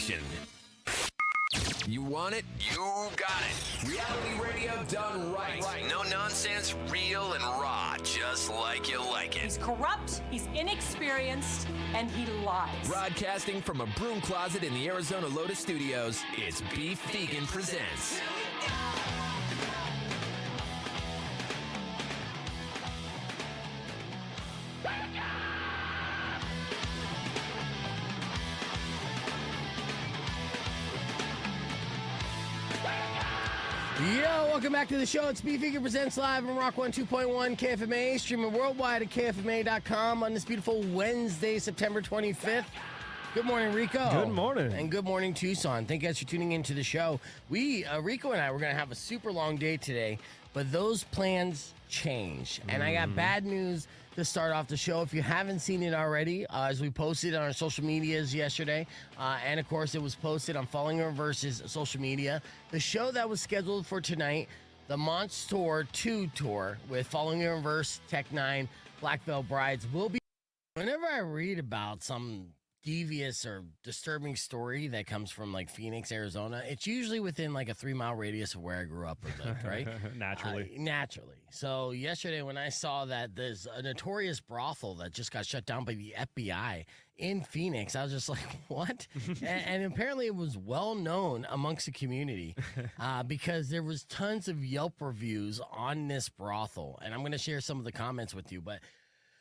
station. You want it? You got it. Reality radio done right. No nonsense, real and raw, just like you like it. He's corrupt, he's inexperienced, and he lies. Broadcasting from a broom closet in the Arizona Lotus Studios, it's Beef Vegan Presents. Yo, welcome back to the show. It's Beef Vegan Presents live on Rock 102.1 KFMA, streaming worldwide at KFMA.com on this beautiful Wednesday, September 25th. Good morning, Rico. Good morning. And good morning, Tucson. Thank you guys for tuning into the show. Rico and I, we're going to have a super long day today, but those plans change. And I got bad news to start off the show. If you haven't seen it already, as we posted on our social medias yesterday, and of course it was posted on Falling in Reverse's social media, the show that was scheduled for tonight, the Monster 2 tour with Falling in Reverse, Tech 9, Black Veil Brides, will be. Whenever I read about some devious or disturbing story that comes from like Phoenix, Arizona, it's usually within like a 3-mile radius of where I grew up or lived, right? Naturally. So yesterday when I saw that there's a notorious brothel that just got shut down by the FBI in Phoenix, I was just like, what? and apparently it was well known amongst the community because there was tons of Yelp reviews on this brothel. And I'm going to share some of the comments with you, but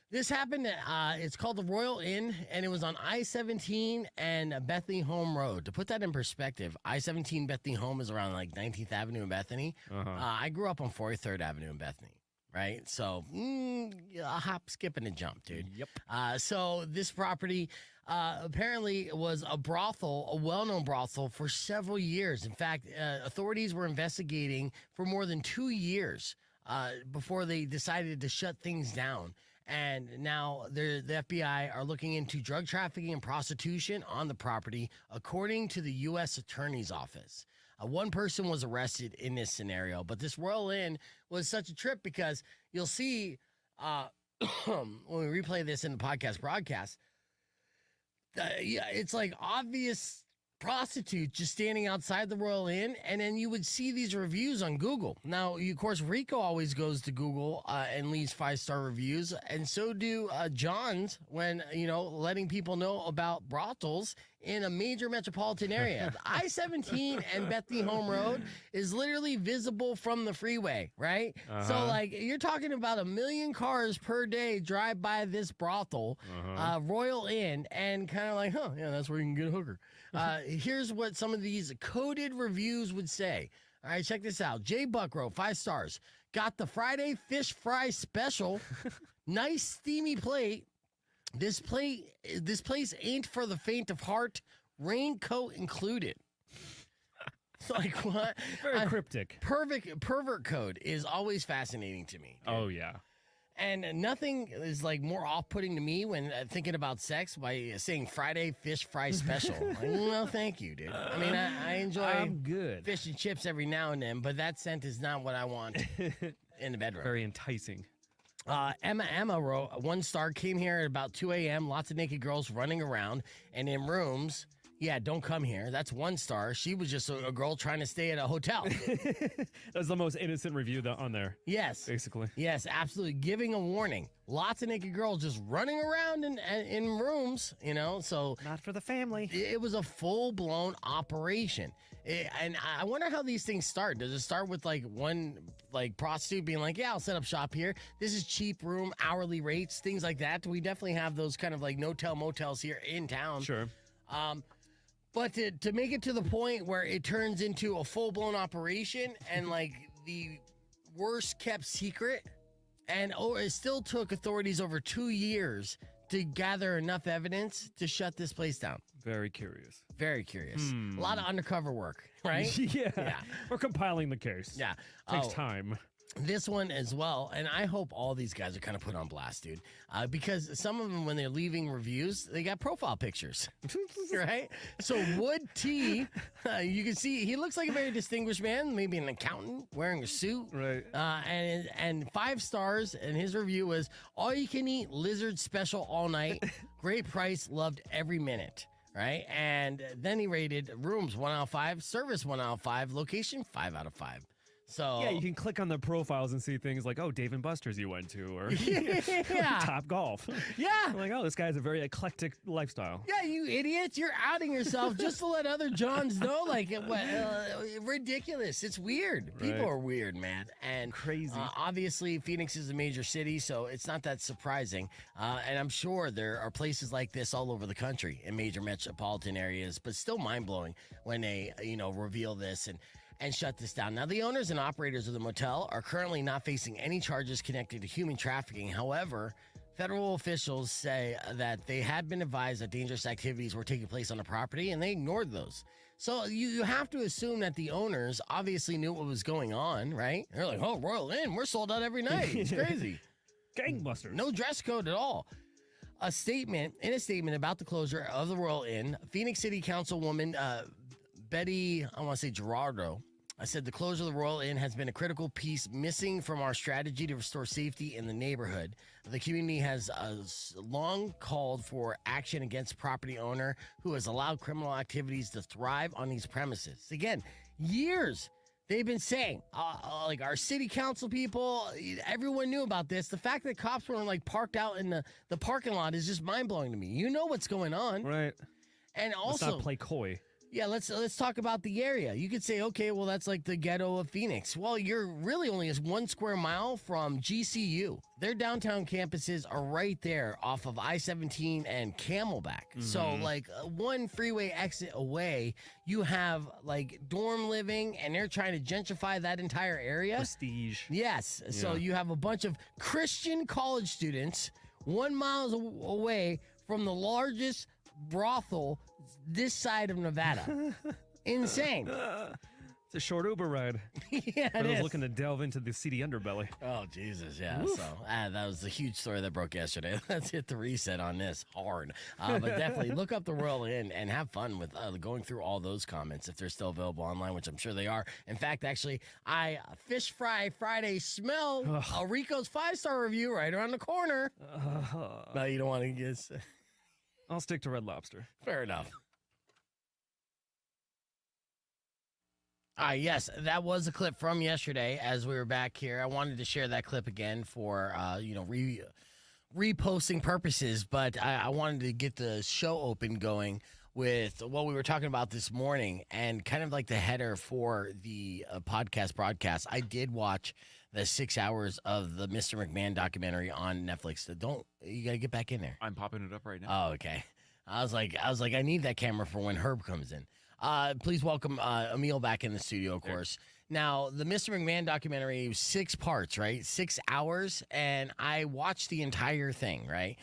this happened at, it's called the Royal Inn, and it was on I-17 and Bethany Home Road. To put that in perspective, I-17 Bethany Home is around like 19th Avenue in Bethany. I grew up on 43rd Avenue in Bethany, right? So, a hop, skip, and a jump, dude. Yep. So this property apparently was a brothel, a well-known brothel for several years. In fact, authorities were investigating for more than 2 years before they decided to shut things down. And now the FBI are looking into drug trafficking and prostitution on the property, according to the U.S. Attorney's Office. One person was arrested in this scenario, but this Royal Inn was such a trip because you'll see when we replay this in the podcast broadcast, it's like obvious prostitute just standing outside the Royal Inn, and then you would see these reviews on Google. Now, of course, Rico always goes to Google and leaves 5-star reviews, and so do John's when, letting people know about brothels in a major metropolitan area. I-17 and Bethany Home Road is literally visible from the freeway, right? So, like, you're talking about 1 million cars per day drive by this brothel, Royal Inn, and kind of like, that's where you can get a hooker. Here's what some of these coded reviews would say. All right, check this out. Jay Buck wrote 5 stars. Got the Friday fish fry special. Nice steamy plate. This place ain't for the faint of heart. Raincoat included. It's like what? Very cryptic. Pervert code is always fascinating to me, dude. Oh, yeah. And nothing is like more off-putting to me when thinking about sex by saying Friday fish fry special. Like, no, thank you, dude. I mean, I enjoy fish and chips every now and then, but that scent is not what I want in the bedroom. Very enticing. Emma wrote 1 star, came here at about 2 a.m. Lots of naked girls running around and in rooms. Yeah, don't come here. That's 1 star. She was just a girl trying to stay at a hotel. That's the most innocent review on there. Yes. Basically. Yes, absolutely. Giving a warning. Lots of naked girls just running around in rooms, so. Not for the family. It was a full-blown operation. And I wonder how these things start. Does it start with like one prostitute being like, yeah, I'll set up shop here. This is cheap room, hourly rates, things like that. We definitely have those kind of like no-tell motels here in town. Sure. But to make it to the point where it turns into a full-blown operation and like the worst kept secret, and it still took authorities over 2 years to gather enough evidence to shut this place down. Very curious. Very curious. A lot of undercover work, right? Yeah. We're compiling the case. Yeah. Takes time. This one as well, and I hope all these guys are kind of put on blast, dude, because some of them, when they're leaving reviews, they got profile pictures, right? So Wood T, you can see he looks like a very distinguished man, maybe an accountant wearing a suit, right? And 5 stars, and his review was all you can eat lizard special all night, great price, loved every minute. right? And then he rated rooms 1 out of 5, service 1 out of 5, location 5 out of 5. So Yeah, you can click on the profiles and see things like, oh, Dave and Buster's you went to, or Yeah. Top Golf. Yeah. Like, oh, this guy has a very eclectic lifestyle. Yeah, you idiots. You're outing yourself just to let other Johns know. Like, ridiculous. It's weird. People Right. are weird, man. And Crazy. Obviously, Phoenix is a major city, so it's not that surprising. And I'm sure there are places like this all over the country in major metropolitan areas, but still mind-blowing when they, reveal this and shut this down. Now, the owners and operators of the motel are currently not facing any charges connected to human trafficking. However, federal officials say that they had been advised that dangerous activities were taking place on the property, and they ignored those. So you have to assume that the owners obviously knew what was going on, right? They're like, oh, Royal Inn, we're sold out every night. It's crazy. Gangbusters. No dress code at all. In a statement about the closure of the Royal Inn, Phoenix City Councilwoman Betty, I want to say Gerardo, I said the closure of the Royal Inn has been a critical piece missing from our strategy to restore safety in the neighborhood. The community has long called for action against property owner who has allowed criminal activities to thrive on these premises. Again, years they've been saying, like our city council people, everyone knew about this. The fact that cops were parked out in the parking lot is just mind-blowing to me. You know what's going on. Right. And Let's also, not play coy. yeah, let's talk about the area. You could say, okay, well, that's like the ghetto of Phoenix. Well, you're really only 1 square mile from GCU. Their downtown campuses are right there off of I-17 and Camelback. So, one freeway exit away, you have dorm living, and they're trying to gentrify that entire area. Prestige. Yes. So you have a bunch of Christian college students 1 mile away from the largest brothel this side of Nevada. Insane. It's a short Uber ride. Yeah, I it was is. looking to delve into the seedy underbelly. Oh, Jesus, yeah. So that was a huge story that broke yesterday. Let's hit the reset on this hard. But definitely look up the Royal Inn and have fun with going through all those comments if they're still available online, which I'm sure they are. In fact, actually, Fish Fry Friday smell Rico's 5-star review right around the corner. No, you don't want to guess. I'll stick to Red Lobster. Fair enough. Yes, that was a clip from yesterday as we were back here. I wanted to share that clip again for, reposting purposes, but I wanted to get the show open going with what we were talking about this morning and kind of like the header for the podcast broadcast. I did watch the 6 hours of the Mr. McMahon documentary on Netflix. You got to get back in there. I'm popping it up right now. Oh, okay. I was like, I need that camera for when Herb comes in. Please welcome Emil back in the studio, of course. Now, the Mr. McMahon documentary was 6 parts, right? 6 hours, and I watched the entire thing, right?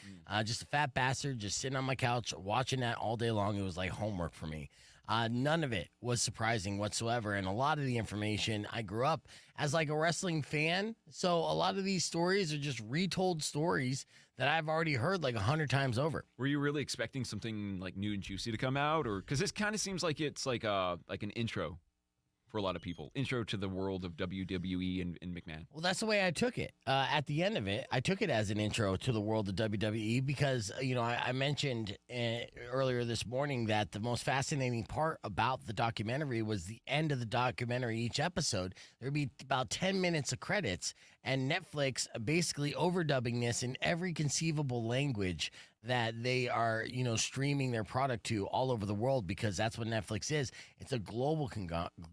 Just a fat bastard, just sitting on my couch watching that all day long. It was like homework for me. None of it was surprising whatsoever, and a lot of the information, I grew up as like a wrestling fan, so a lot of these stories are just retold stories that I've already heard like 100 times over. Were you really expecting something like new and juicy to come out, or because this kind of seems like it's like an intro for a lot of people, intro to the world of WWE and McMahon? Well, that's the way I took it. At the end of it, I took it as an intro to the world of WWE because, I mentioned earlier this morning that the most fascinating part about the documentary was the end of the documentary. Each episode, there'd be about 10 minutes of credits, and Netflix basically overdubbing this in every conceivable language that they are, streaming their product to all over the world, because that's what Netflix is. It's a global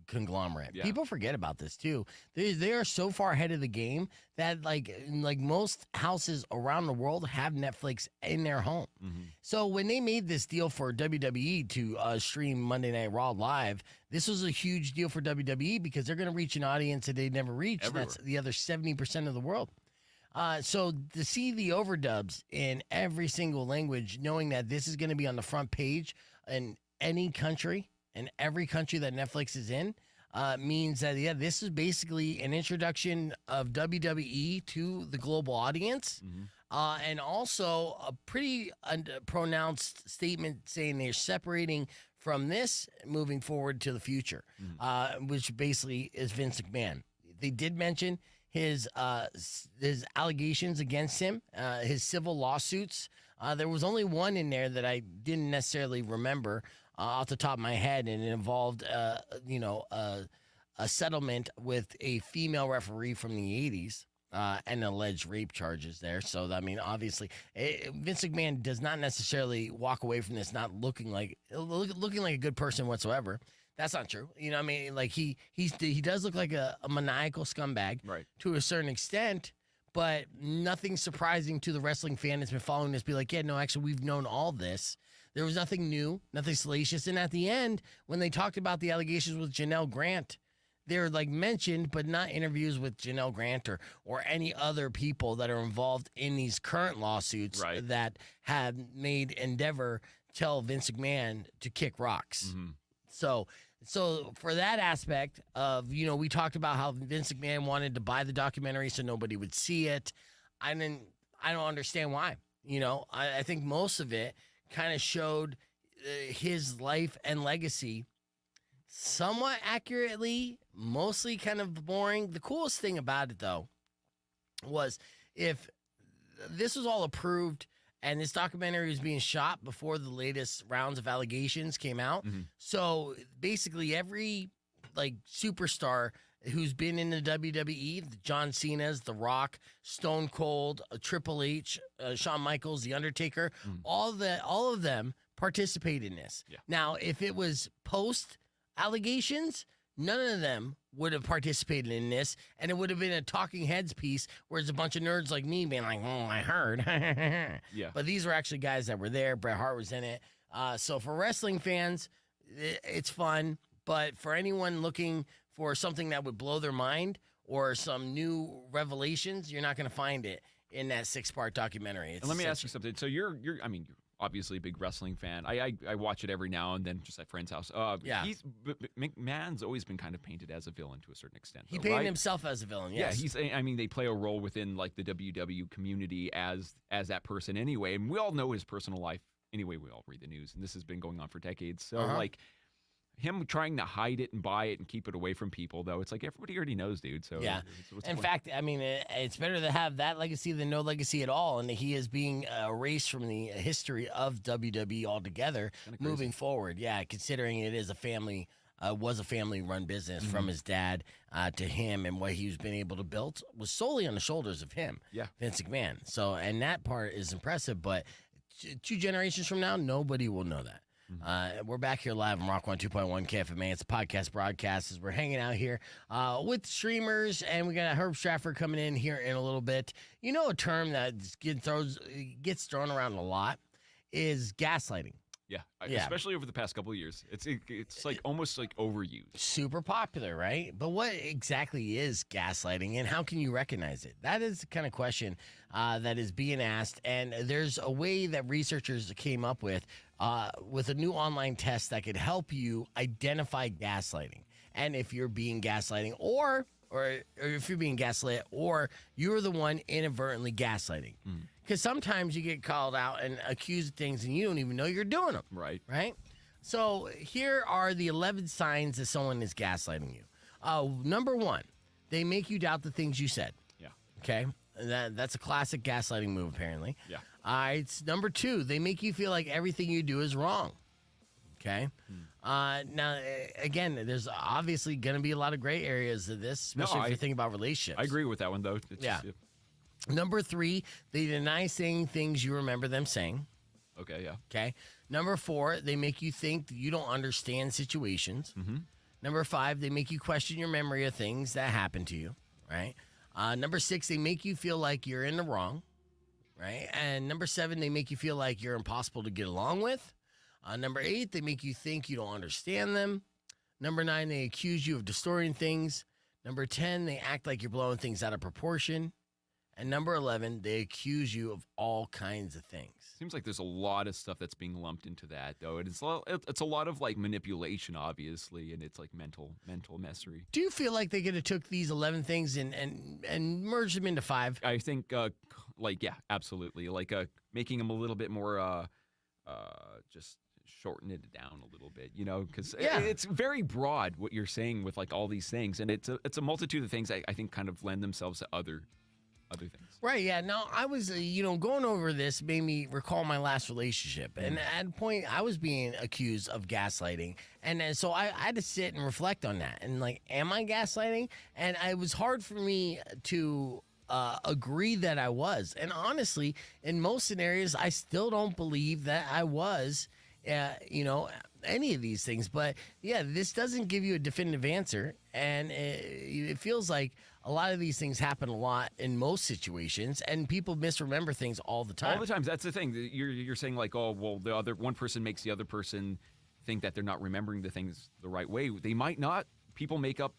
conglomerate. Yeah. People forget about this too. They are so far ahead of the game that like most houses around the world have Netflix in their home. Mm-hmm. So when they made this deal for WWE to stream Monday Night Raw live, this was a huge deal for WWE because they're going to reach an audience that they never reached. Everywhere. That's the other 70% of the world. So to see the overdubs in every single language, knowing that this is going to be on the front page in any country, and every country that Netflix is in, means that, this is basically an introduction of WWE to the global audience. Mm-hmm. And also a pretty pronounced statement saying they're separating from this moving forward to the future, which basically is Vince McMahon. They did mention his allegations against him, his civil lawsuits There was only one in there that I didn't necessarily remember off the top of my head, and it involved, a settlement with a female referee from the 80s. And alleged rape charges there. So, I mean, obviously, Vince McMahon does not necessarily walk away from this not looking like a good person whatsoever. That's not true. You know what I mean? Like, he does look like a maniacal scumbag Right. to a certain extent, but nothing surprising to the wrestling fan that's been following this. Be like, yeah, no, actually, we've known all this. There was nothing new, nothing salacious. And at the end, when they talked about the allegations with Janelle Grant, they're like mentioned, but not interviews with Janelle Grant or any other people that are involved in these current lawsuits Right. that have made Endeavor tell Vince McMahon to kick rocks. Mm-hmm. So for that aspect of, we talked about how Vince McMahon wanted to buy the documentary so nobody would see it. I don't understand why. I think most of it kind of showed his life and legacy somewhat accurately, mostly kind of boring. The coolest thing about it, though, was if this was all approved and this documentary was being shot before the latest rounds of allegations came out. Mm-hmm. So basically every superstar who's been in the WWE, the John Cena's, The Rock, Stone Cold, Triple H, Shawn Michaels, The Undertaker, all of them participated in this. Yeah. Now, if it was post allegations, none of them would have participated in this, and it would have been a talking heads piece where it's a bunch of nerds like me being like, I heard. Yeah. But these were actually guys that were there. Bret Hart was in it. So for wrestling fans, it's fun. But for anyone looking for something that would blow their mind or some new revelations, you're not going to find it in that 6-part documentary. And let me ask you something. So you're obviously a big wrestling fan. I watch it every now and then, just at friend's house. Yeah. McMahon's always been kind of painted as a villain to a certain extent. He though, painted right? himself as a villain, yes. Yeah, they play a role within like the WW community as that person anyway. And we all know his personal life. Anyway, we all read the news, and this has been going on for decades. So like him trying to hide it and buy it and keep it away from people, though, it's like everybody already knows, dude. So yeah. what's In the point? fact, I mean, it's better to have that legacy than no legacy at all. And he is being erased from the history of WWE altogether moving forward. Yeah, considering it is was a family-run business from his dad to him, and what he's been able to build was solely on the shoulders of him, Vince McMahon. So, and that part is impressive, but 2 generations from now, nobody will know that. We're back here live on Rock 102.1 KFMA. It's a podcast broadcast as we're hanging out here with streamers, and we got Herb Stratford coming in here in a little bit. You know, a term that gets thrown around a lot is gaslighting. Yeah, especially over the past couple of years. It's like almost like overused. Super popular, right? But what exactly is gaslighting, and how can you recognize it? That is the kind of question that is being asked, and there's a way that researchers came up with a new online test that could help you identify gaslighting, and if you're being gaslighting, or if you're being gaslit, or you're the one inadvertently gaslighting. Because sometimes you get called out and accused of things and you don't even know you're doing them. Right. Right? So here are the 11 signs that someone is gaslighting you. Number 1, they make you doubt the things you said. Yeah. Okay? That's a classic gaslighting move, apparently. Yeah. All right. Number 2, they make you feel like everything you do is wrong. Okay? Now, again, there's obviously going to be a lot of gray areas of this, especially if you're thinking about relationships. I agree with that one, though. Yeah. Number 3, they deny saying things you remember them saying. Okay, yeah. Okay. Number 4, they make you think that you don't understand situations. Number 5, they make you question your memory of things that happened to you, right? Number 6, they make you feel like you're in the wrong, right? And number 7, they make you feel like you're impossible to get along with. Number 8, they make you think you don't understand them. Number 9, they accuse you of distorting things. Number 10, they act like you're blowing things out of proportion. And number 11, they accuse you of all kinds of things. Seems like there's a lot of stuff that's being lumped into that, though. It's a lot of like manipulation, obviously, and it's like mental messery. Do you feel like they could have took these 11 things and merged them into 5? I think, yeah, absolutely. Like making them a little bit more, just shorten it down a little bit, because it's very broad what you're saying with like all these things, and it's a multitude of things I think kind of lend themselves to other other things. Right, yeah. No, I was, going over this made me recall my last relationship. And at a point, I was being accused of gaslighting. And then, so I had to sit and reflect on that. And, like, am I gaslighting? And it was hard for me to agree that I was. And honestly, in most scenarios, I still don't believe that I was, any of these things. But, yeah, this doesn't give you a definitive answer. And it feels like a lot of these things happen a lot in most situations, and people misremember things all the time. All the time. That's the thing. You're saying like, oh, well, the other one person makes the other person think that they're not remembering the things the right way. They might not. People make up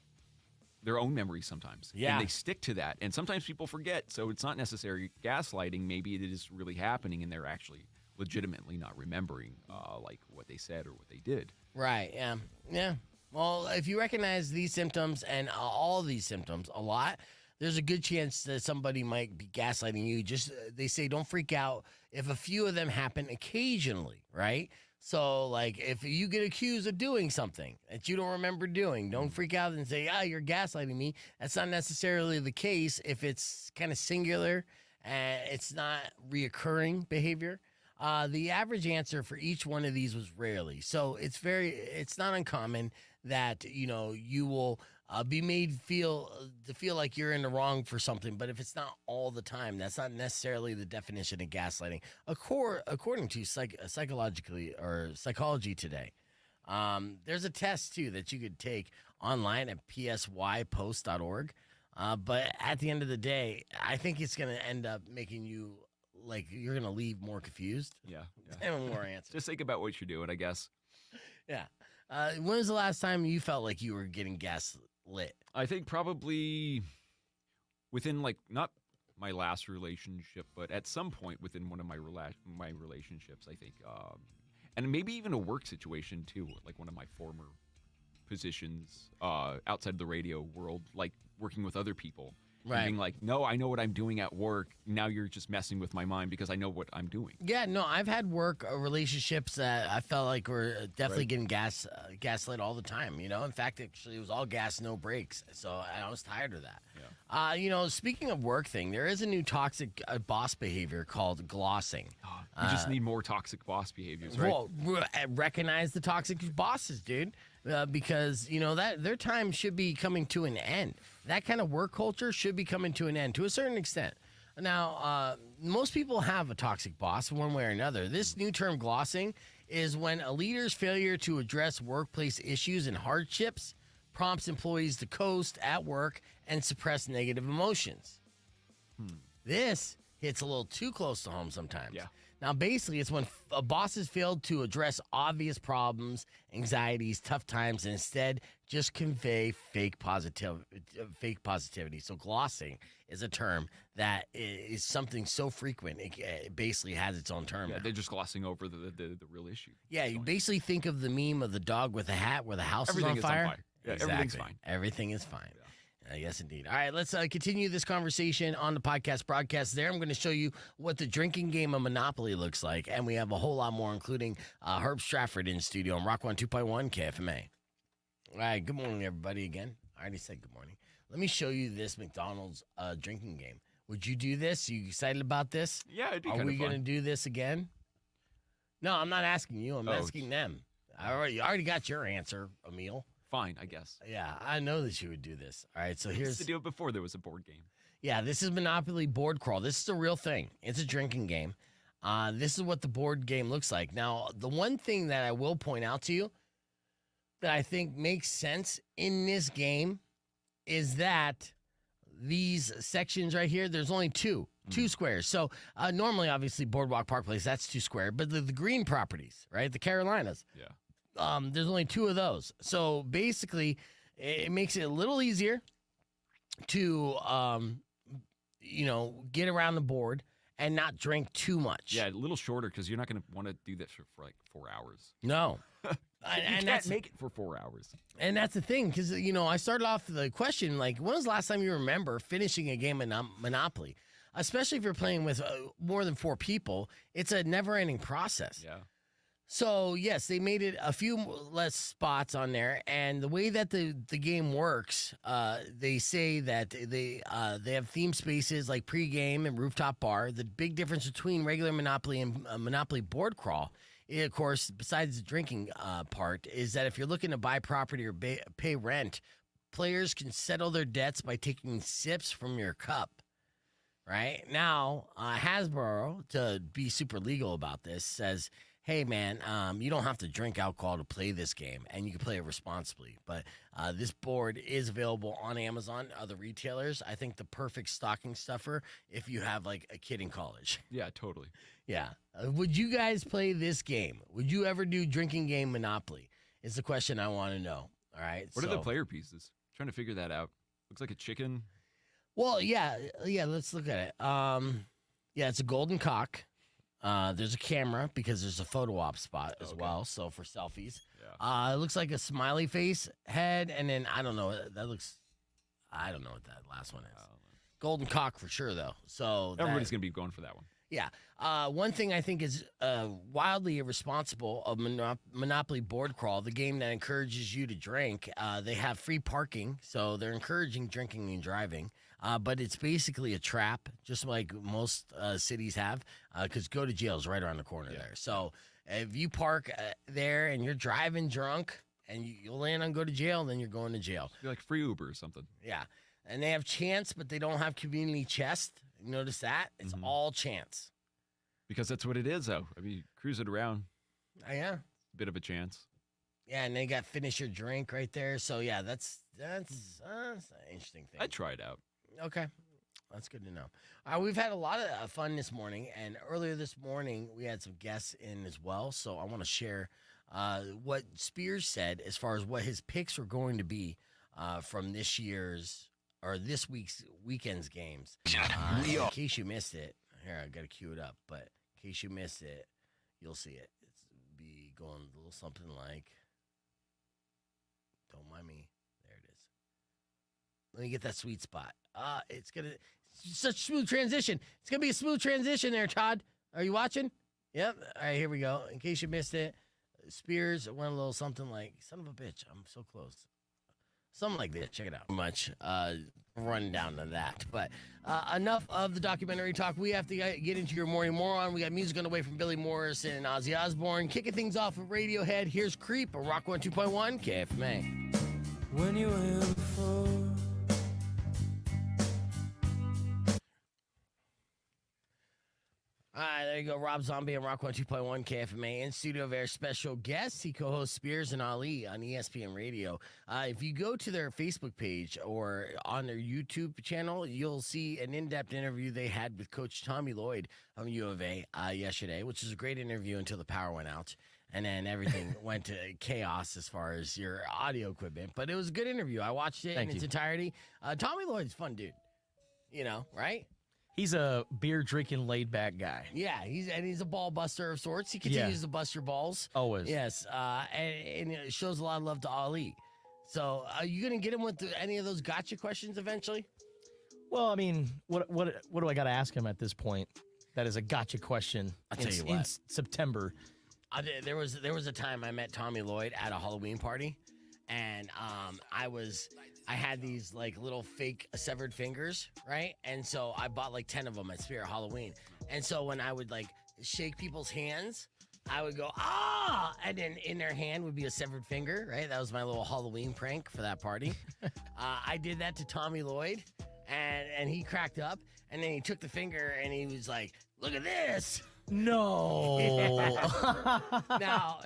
their own memories sometimes. Yeah. And they stick to that. And sometimes people forget. So it's not necessarily gaslighting. Maybe it is really happening, and they're actually legitimately not remembering like what they said or what they did. Right. Yeah. Yeah. Well, if you recognize these symptoms and all these symptoms a lot, there's a good chance that somebody might be gaslighting you. Just they say don't freak out if a few of them happen occasionally, right? So, like, if you get accused of doing something that you don't remember doing, don't freak out and say, you're gaslighting me. That's not necessarily the case if it's kind of singular and it's not reoccurring behavior. The average answer for each one of these was rarely. So it's not uncommon that, you will be made to feel like you're in the wrong for something. But if it's not all the time, that's not necessarily the definition of gaslighting. According to Psychology Today, there's a test, too, that you could take online at psypost.org. But at the end of the day, I think it's going to end up making you like you're going to leave more confused. Yeah. And more answers. Just think about what you're doing, I guess. Yeah. When was the last time you felt like you were getting gaslit? I think probably within, like, not my last relationship, but at some point within one of my relationships, I think. And maybe even a work situation, too, like one of my former positions outside the radio world, like working with other people. Right. Being like, no, I know what I'm doing at work. Now you're just messing with my mind because I know what I'm doing. Yeah, no, I've had work relationships that I felt like were definitely getting gaslit all the time. In fact, actually, it was all gas, no breaks. So I was tired of that. Yeah. Speaking of work thing, there is a new toxic boss behavior called glossing. You just need more toxic boss behaviors, right? Well, recognize the toxic bosses, dude. Because, that their time should be coming to an end. That kind of work culture should be coming to an end to a certain extent. Now, most people have a toxic boss one way or another. This new term glossing is when a leader's failure to address workplace issues and hardships prompts employees to coast at work and suppress negative emotions. This hits a little too close to home sometimes. Yeah. Now, basically, it's when bosses failed to address obvious problems, anxieties, tough times, and instead just convey fake positivity. So glossing is a term that is something so frequent, it basically has its own term. Yeah, now. they're just glossing over the real issue. Yeah, you basically think of the meme of the dog with a hat where the house Everything is on fire. Yeah, Exactly. everything's fine. Everything is fine. Yes, indeed. All right, let's continue this conversation on the podcast broadcast there. I'm going to show you what the drinking game of Monopoly looks like, and we have a whole lot more, including Herb Stratford in studio on Rock 102.1 KFMA. All right, good morning, everybody, again. I already said good morning. Let me show you this McDonald's drinking game. Would you do this? Are you excited about this? Yeah, it'd be Are kind we of fun. going to do this again? No, I'm not asking you. I'm asking them. I already got your answer, Emil. Fine, I guess. Yeah, I know that you would do this. All right, so I used here's to do it before there was a board game. Yeah, this is Monopoly Board Crawl. This is a real thing. It's a drinking game. This is what the board game looks like. Now, the one thing that I will point out to you that I think makes sense in this game is that these sections right here, there's only two squares. So normally, obviously, Boardwalk Park Place, that's 2 square. But the green properties, right, the Carolinas, Yeah. there's only 2 of those. So basically, it makes it a little easier to, get around the board and not drink too much. Yeah, a little shorter because you're not going to want to do this for like 4 hours. No. You can't make it for 4 hours. And that's the thing, because, I started off the question, like, when was the last time you remember finishing a game of Monopoly? Especially if you're playing with more than 4 people, it's a never-ending process. Yeah. So yes, they made it a few less spots on there, and the way that the game works, they say that they have theme spaces like pregame and rooftop bar. The big difference between regular Monopoly and Monopoly board crawl, of course, besides the drinking part, is that if you're looking to buy property or pay rent, players can settle their debts by taking sips from your cup. Right now, Hasbro, to be super legal about this, says, hey, man, you don't have to drink alcohol to play this game, and you can play it responsibly. But this board is available on Amazon, other retailers. I think the perfect stocking stuffer if you have, like, a kid in college. Yeah, totally. Yeah. Would you guys play this game? Would you ever do drinking game Monopoly? Is the question I want to know. All right. What are the player pieces? Trying to figure that out. Looks like a chicken. Well, yeah. Let's look at it. Yeah, it's a golden cock. There's a camera because there's a photo op spot as well, so for selfies. Yeah. It looks like a smiley face head, and then I don't know what that last one is. Golden cock for sure, though. So everybody's gonna be going for that one. Yeah. One thing I think is wildly irresponsible of Monopoly Board Crawl, the game that encourages you to drink. They have free parking, so they're encouraging drinking and driving. But it's basically a trap, just like most cities have, because go to jail is right around the corner there. So if you park there and you're driving drunk and you'll land on go to jail, then you're going to jail. You're like free Uber or something. Yeah. And they have chance, but they don't have community chest. Notice that? It's all chance. Because that's what it is, though. I mean, you cruise it around. Yeah. Bit of a chance. Yeah, and they got finish your drink right there. So, yeah, that's an interesting thing. I'd try it out. Okay. That's good to know. We've had a lot of fun this morning, and earlier this morning we had some guests in as well. So I want to share what Spears said as far as what his picks were going to be from this week's weekend's games. In case you missed it, here, I got to cue it up, but in case you missed it, you'll see it. It's be going a little something like, don't mind me. There it is. Let me get that sweet spot. It's such a smooth transition. It's going to be a smooth transition there, Todd. Are you watching? Yep. All right, here we go. In case you missed it, Spears went a little something like, son of a bitch, I'm so close. Something like this. Check it out. Much run down to that. But enough of the documentary talk. We have to get into your morning moron. We got music on the way from Billy Morrison and Ozzy Osbourne. Kicking things off with Radiohead. Here's Creep, a Rock 102.1 KFMA. When you were here before. All right, there you go. Rob Zombie and Rock 102.1 KFMA in studio of our special guests. He co-hosts Spears and Ali on ESPN Radio. If you go to their Facebook page or on their YouTube channel, you'll see an in-depth interview they had with Coach Tommy Lloyd of U of A yesterday, which is a great interview until the power went out. And then everything went to chaos as far as your audio equipment. But it was a good interview. I watched it in its entirety. Tommy Lloyd's a fun dude, right? He's a beer drinking, laid back guy. Yeah, he's a ball buster of sorts. He continues to bust your balls. Always. Yes, and it shows a lot of love to Ali. So, are you gonna get him with any of those gotcha questions eventually? Well, I mean, what do I got to ask him at this point? That is a gotcha question. I'll tell you what. In September. There was a time I met Tommy Lloyd at a Halloween party, and I had these like little fake severed fingers, right? And so I bought like 10 of them at Spirit Halloween. And so when I would like shake people's hands, I would go, ah! And then in their hand would be a severed finger, right? That was my little Halloween prank for that party. I did that to Tommy Lloyd, and he cracked up. And then he took the finger and he was like, look at this. No. Now,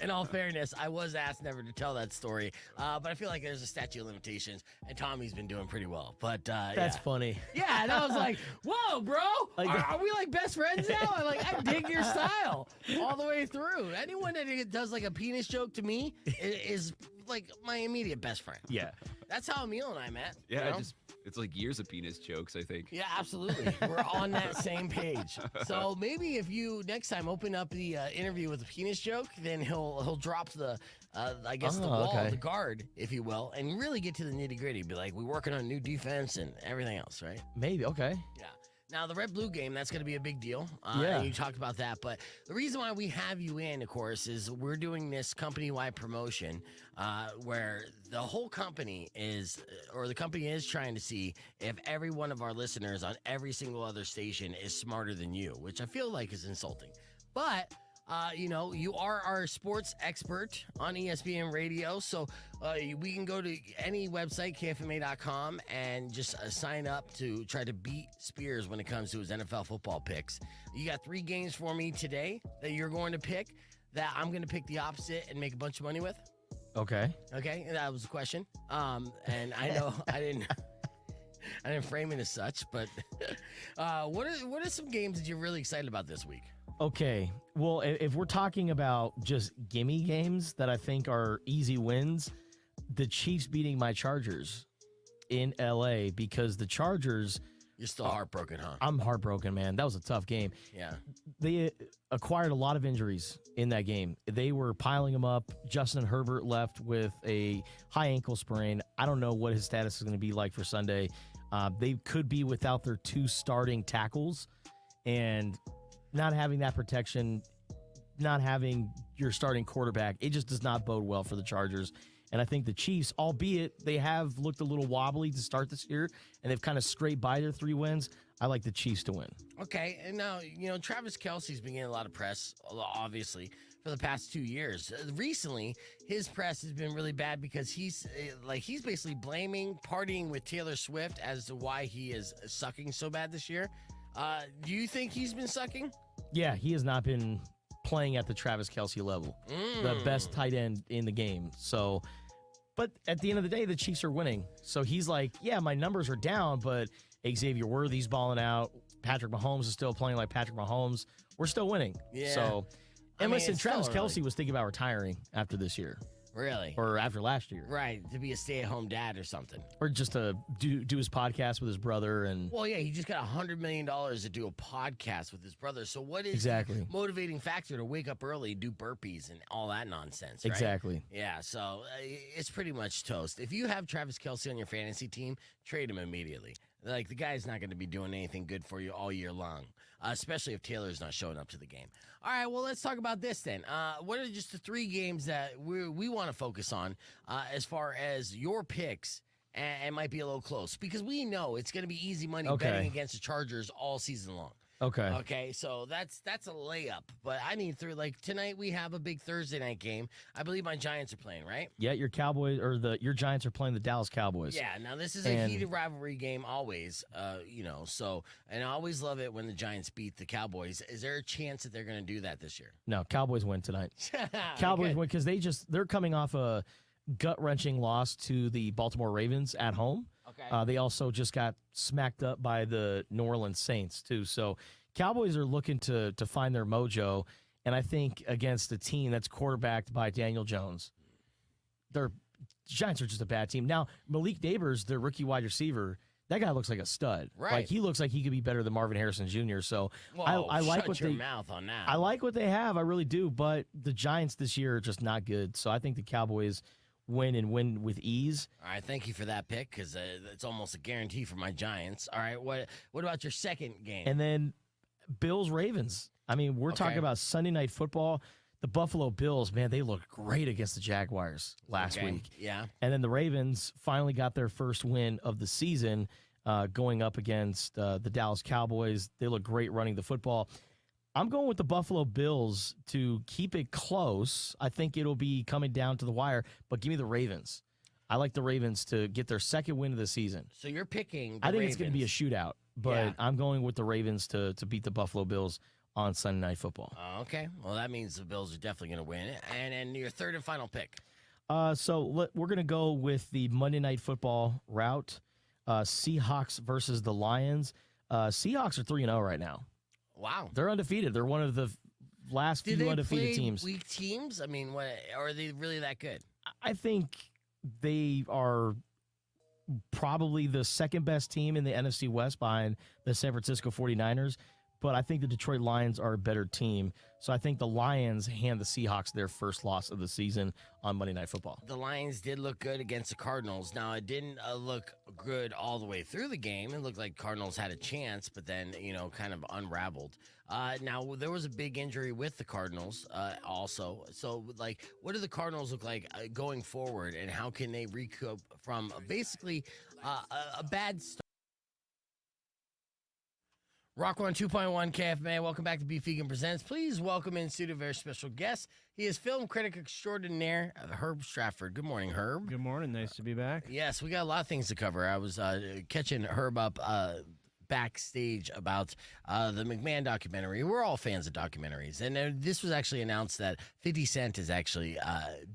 in all fairness, I was asked never to tell that story, but I feel like there's a statute of limitations, and Tommy's been doing pretty well. But that's funny. Yeah, and I was like, "Whoa, bro, are we like best friends now?" And like, I dig your style all the way through. Anyone that does like a penis joke to me is like my immediate best friend. Yeah, that's how Emil and I met. Yeah, it's like years of penis jokes, I think. Yeah, absolutely. We're on that same page. So maybe if you next time open up the interview with a penis joke, then he'll drop the the wall, the guard, if you will, and really get to the nitty gritty. Be like, we're working on new defense and everything else, right? Maybe. Okay. Yeah. Now, the red-blue game, that's going to be a big deal. Yeah. And you talked about that. But the reason why we have you in, of course, is we're doing this company-wide promotion where the whole company is, or the company is trying to see if every one of our listeners on every single other station is smarter than you, which I feel like is insulting. But you are our sports expert on ESPN Radio, so we can go to any website, KFMA.com, and just sign up to try to beat Spears when it comes to his NFL football picks. You got 3 games for me today that you're going to pick that I'm going to pick the opposite and make a bunch of money with. Okay. Okay, that was the question. And I know I didn't frame it as such, but what are some games that you're really excited about this week? Okay. Well, if we're talking about just gimme games that I think are easy wins, the Chiefs beating my Chargers in LA, because the Chargers. You're still heartbroken, huh? I'm heartbroken, man. That was a tough game. Yeah. They acquired a lot of injuries in that game. They were piling them up. Justin Herbert left with a high ankle sprain. I don't know what his status is going to be like for Sunday. They could be without their 2 starting tackles, and not having that protection, not having your starting quarterback, it just does not bode well for the Chargers. And I think the Chiefs, albeit they have looked a little wobbly to start this year, and they've kind of scraped by their 3 wins, I like the Chiefs to win. Okay, and now, Travis Kelce's been getting a lot of press, obviously, for the past 2 years. Recently, his press has been really bad because he's basically blaming partying with Taylor Swift as to why he is sucking so bad this year. Do you think he's been sucking? Yeah, he has not been playing at the Travis Kelce level, the best tight end in the game. So, but at the end of the day, the Chiefs are winning. So he's like, yeah, my numbers are down, but Xavier Worthy's balling out. Patrick Mahomes is still playing like Patrick Mahomes. We're still winning. Yeah. So, and listen, Travis Kelce was thinking about retiring after this year. Really? Or after last year. Right, to be a stay-at-home dad or something. Or just to do his podcast with his brother. And well, yeah, he just got $100 million to do a podcast with his brother. So what is exactly the motivating factor to wake up early, do burpees, and all that nonsense, right? Exactly. Yeah, so it's pretty much toast. If you have Travis Kelce on your fantasy team, trade him immediately. Like, the guy's not going to be doing anything good for you all year long, especially if Taylor's not showing up to the game. All right, well, let's talk about this then. What are just the 3 games that we want to focus on as far as your picks, and might be a little close? Because we know it's going to be easy money betting against the Chargers all season long. Okay, so that's a layup. But I need through, like, tonight we have a big Thursday night game. I believe my Giants are playing, right? Yeah, your Cowboys or your Giants are playing the Dallas Cowboys. Yeah, now this is a heated rivalry game always, so, and I always love it when the Giants beat the Cowboys. Is there a chance that they're going to do that this year? No, Cowboys win tonight. Cowboys win because they're coming off a gut-wrenching loss to the Baltimore Ravens at home. Okay. They also just got smacked up by the New Orleans Saints, too. So Cowboys are looking to find their mojo, and I think against a team that's quarterbacked by Daniel Jones, their Giants are just a bad team. Now, Malik Neighbors, their rookie wide receiver, that guy looks like a stud. Right. Like, he looks like he could be better than Marvin Harrison Jr. So Whoa, I like shut your mouth on that. I like what they have. I really do. But the Giants this year are just not good. So I think the Cowboys win and win with ease. All right, thank you for that pick because it's almost a guarantee for my Giants. All right, what about your second game? And then Bills-Ravens. I mean, we're talking about Sunday Night Football. The Buffalo Bills, man, they looked great against the Jaguars last week. Yeah. And then the Ravens finally got their first win of the season going up against the Dallas Cowboys. They look great running the football. I'm going with the Buffalo Bills to keep it close. I think it'll be coming down to the wire, but give me the Ravens. I like the Ravens to get their second win of the season. So you're picking I think Ravens. It's going to be a shootout, but I'm going with the Ravens to beat the Buffalo Bills on Sunday Night Football. Okay. Well, that means the Bills are definitely going to win. And your third and final pick. So we're going to go with the Monday Night Football route. Seahawks versus the Lions. Seahawks are 3-0 right now. Wow. They're undefeated. They're one of the last few undefeated teams. Weak teams? I mean, are they really that good? I think they are probably the second best team in the NFC West behind the San Francisco 49ers. but I think the Detroit Lions are a better team. So I think the Lions hand the Seahawks their first loss of the season on Monday Night Football. The Lions did look good against the Cardinals. Now, it didn't look good all the way through the game. It looked like Cardinals had a chance, but then, kind of unraveled. Now, there was a big injury with the Cardinals also. So, what do the Cardinals look like going forward, and how can they recoup from basically a bad start? Rock 1 2.1 KFMA. Welcome back to Beef Vegan Presents. Please welcome in studio a very special guest. He is film critic extraordinaire, Herb Stratford. Good morning, Herb. Good morning. Nice to be back. Yes, we got a lot of things to cover. I was catching Herb up backstage about the McMahon documentary. We're all fans of documentaries. And this was actually announced that 50 Cent has actually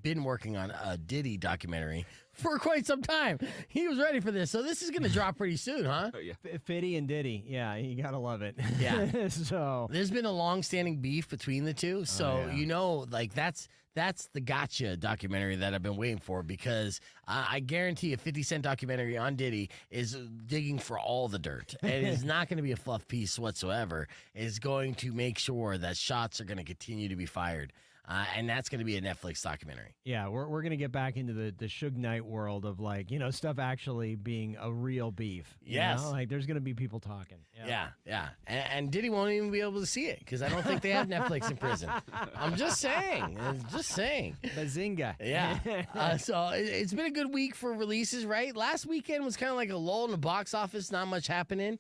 been working on a Diddy documentary for quite some time. He was ready for this. So this is going to drop pretty soon, huh? Oh, yeah. Fitty and Diddy. Yeah, you got to love it. Yeah. So there's been a long-standing beef between the two. So, that's the gotcha documentary that I've been waiting for, because I guarantee a 50 Cent documentary on Diddy is digging for all the dirt. And it is not going to be a fluff piece whatsoever. It is going to make sure that shots are going to continue to be fired. And that's going to be a Netflix documentary. yeah, we're going to get back into the Suge Knight world of stuff actually being a real beef. you Yes. know? Like there's going to be people talking. Yeah. And Diddy won't even be able to see it, because I don't think they have Netflix in prison. I'm just saying. Bazinga. Yeah. So it's been a good week for releases, right? Last weekend was kind of like a lull in the box office. Not much happening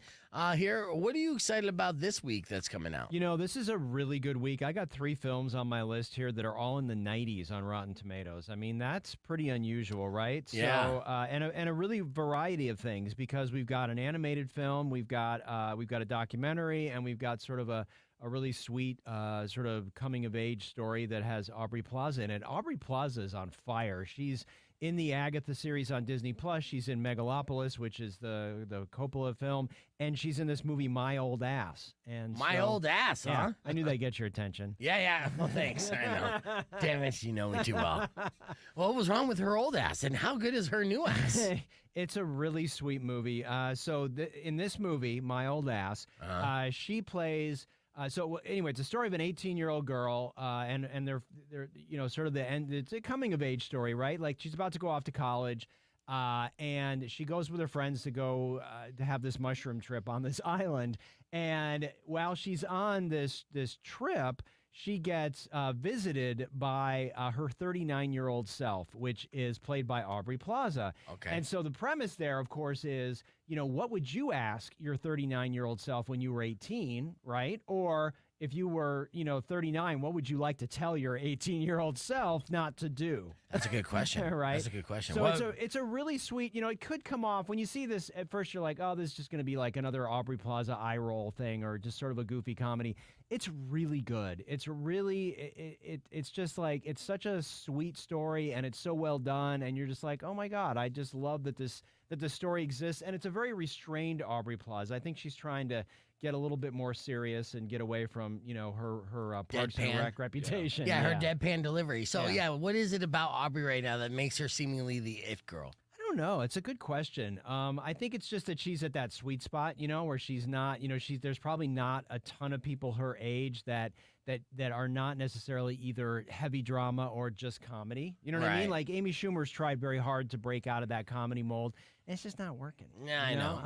here. What are you excited about this week that's coming out? This is a really good week. I got 3 films on my list here that are all in the 90s on Rotten Tomatoes. I mean, that's pretty unusual, right? Yeah. So, and a really variety of things, because we've got an animated film, we've got a documentary, and we've got sort of a really sweet sort of coming of age story that has Aubrey Plaza in it. Aubrey Plaza is on fire. She's in the Agatha series on Disney Plus. She's in Megalopolis, which is the Coppola film, and she's in this movie My Old Ass. And My so- Old Ass, Yeah, huh? I knew that'd get your attention. Yeah. Well, thanks. I know. Damn it, you know me too well. What was wrong with her old ass, and how good is her new ass? It's a really sweet movie. In this movie, My Old Ass, she plays. Anyway, it's a story of an 18-year-old girl, and they're sort of the end. It's a coming of age story, right? Like she's about to go off to college, and she goes with her friends to go to have this mushroom trip on this island. And while she's on this trip, she gets visited by her 39-year-old self, which is played by Aubrey Plaza. Okay. And so the premise there, of course, is, what would you ask your 39-year-old self when you were 18, right? Or if you were, 39, what would you like to tell your 18-year-old self not to do? That's a good question. Right? That's a good question. So it's a really sweet, it could come off, when you see this, at first you're like, oh, this is just going to be like another Aubrey Plaza eye roll thing, or just sort of a goofy comedy. It's really good. It's really, it's just like, it's such a sweet story, and it's so well done, and you're just like, oh my God, I just love that the story exists. And it's a very restrained Aubrey Plaza. I think she's trying to get a little bit more serious and get away from, her Parks and Rec reputation. Yeah, her deadpan delivery. So, what is it about Aubrey right now that makes her seemingly the it girl? I don't know. It's a good question. I think it's just that she's at that sweet spot, where she's not, there's probably not a ton of people her age that are not necessarily either heavy drama or just comedy. You know what I mean? Like Amy Schumer's tried very hard to break out of that comedy mold, and it's just not working. Yeah, I know.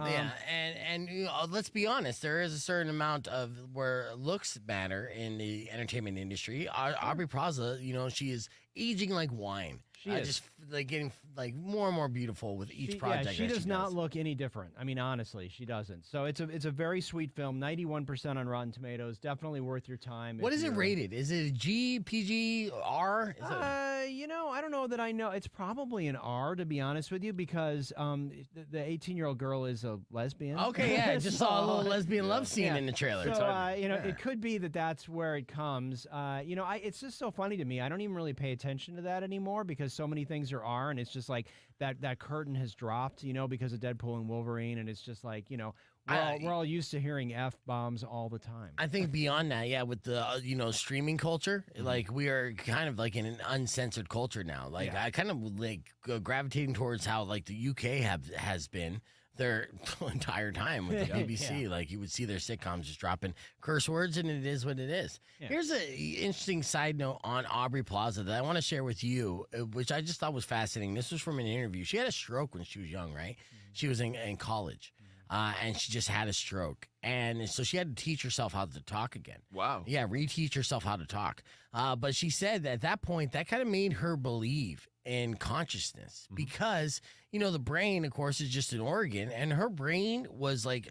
And let's be honest, there is a certain amount of where looks matter in the entertainment industry. Aubrey Plaza, she is aging like wine. She is. Just getting more and more beautiful with each project. Yeah, she that does not look any different. I mean, honestly, she doesn't. So it's a very sweet film. 91% on Rotten Tomatoes. Definitely worth your time. What is it rated? Is it a G, PG, R? I don't know that I know. It's probably an R, to be honest with you, because the 18-year-old girl is a lesbian. Okay, yeah, I just saw a little lesbian love scene in the trailer. So, it could be that's where it comes. It's just so funny to me. I don't even really pay attention to that anymore, because so many things are R, and it's just like that curtain has dropped, because of Deadpool and Wolverine, and it's just like, we're all used to hearing F-bombs all the time. I think beyond that, with the streaming culture, like we are kind of like in an uncensored culture now. Like I kind of like gravitating towards how like the UK has been their entire time with the BBC. Like you would see their sitcoms just dropping curse words, and it is what it is. Yeah. Here's an interesting side note on Aubrey Plaza that I want to share with you, which I just thought was fascinating. This was from an interview. She had a stroke when she was young, right? She was in college, and she just had a stroke. And so she had to teach herself how to talk again. Wow. Yeah, reteach herself how to talk. But she said that at that point, that kind of made her believe in consciousness because, the brain, of course, is just an organ, and her brain was like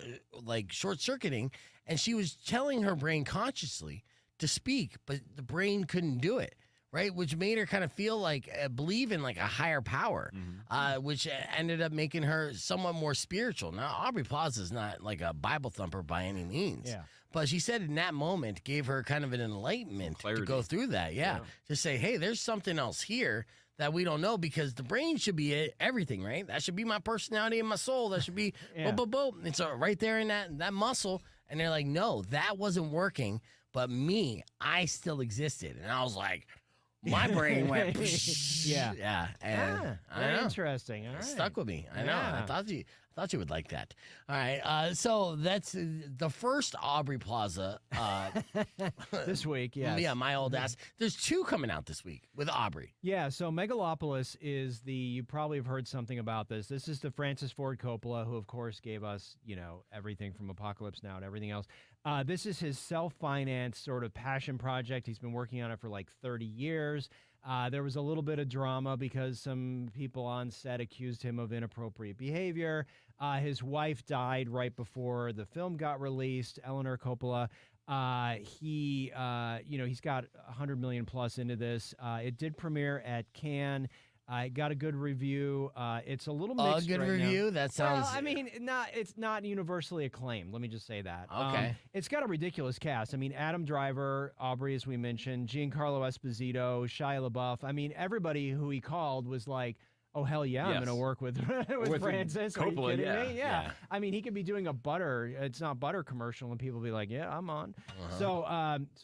short-circuiting, and she was telling her brain consciously to speak, but the brain couldn't do it. Right, which made her kind of feel like believe in like a higher power, which ended up making her somewhat more spiritual. Now, Aubrey Plaza is not like a Bible thumper by any means, but she said in that moment gave her kind of an enlightenment to go through that. Yeah, to say, hey, there's something else here that we don't know because the brain should be everything, right? That should be my personality and my soul. That should be It's right there in that muscle. And they're like, no, that wasn't working, but me, I still existed, and I was like. My brain went, yeah, and I very know. interesting. All It right. stuck with me. I know. Yeah. I thought you would like that. All right, so that's the first Aubrey Plaza. This week, yes. Yeah, my old ass. There's 2 coming out this week with Aubrey. Yeah, so Megalopolis is you probably have heard something about this. This is the Francis Ford Coppola, who of course gave us, everything from Apocalypse Now and everything else. This is his self-financed sort of passion project. He's been working on it for like 30 years. There was a little bit of drama because some people on set accused him of inappropriate behavior. His wife died right before the film got released, Eleanor Coppola. He's got $100 million plus into this. It did premiere at Cannes. It got a good review. It's a little mixed. A good right review? now. That sounds. Well, I mean, it's not universally acclaimed. Let me just say that. Okay. It's got a ridiculous cast. I mean, Adam Driver, Aubrey, as we mentioned, Giancarlo Esposito, Shia LaBeouf. I mean, everybody who he called was like, "Oh hell yeah, I'm going to work with Francis." Coppola, Are you kidding me? yeah. I mean, he could be doing it's not butter commercial, and people be like, "Yeah, I'm on." So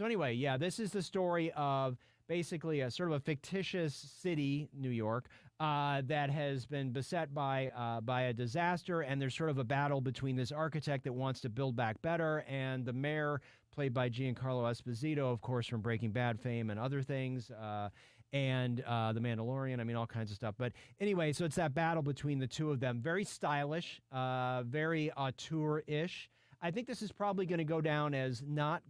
anyway, yeah, this is the story of basically a sort of a fictitious city, New York, that has been beset by a disaster, and there's sort of a battle between this architect that wants to build back better and the mayor, played by Giancarlo Esposito, of course, from Breaking Bad fame and other things, and The Mandalorian, I mean, all kinds of stuff. But anyway, so it's that battle between the two of them. Very stylish, very auteur-ish. I think this is probably going to go down as not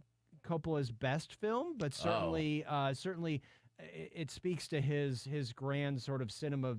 Coppola's best film, but certainly it speaks to his grand sort of cinema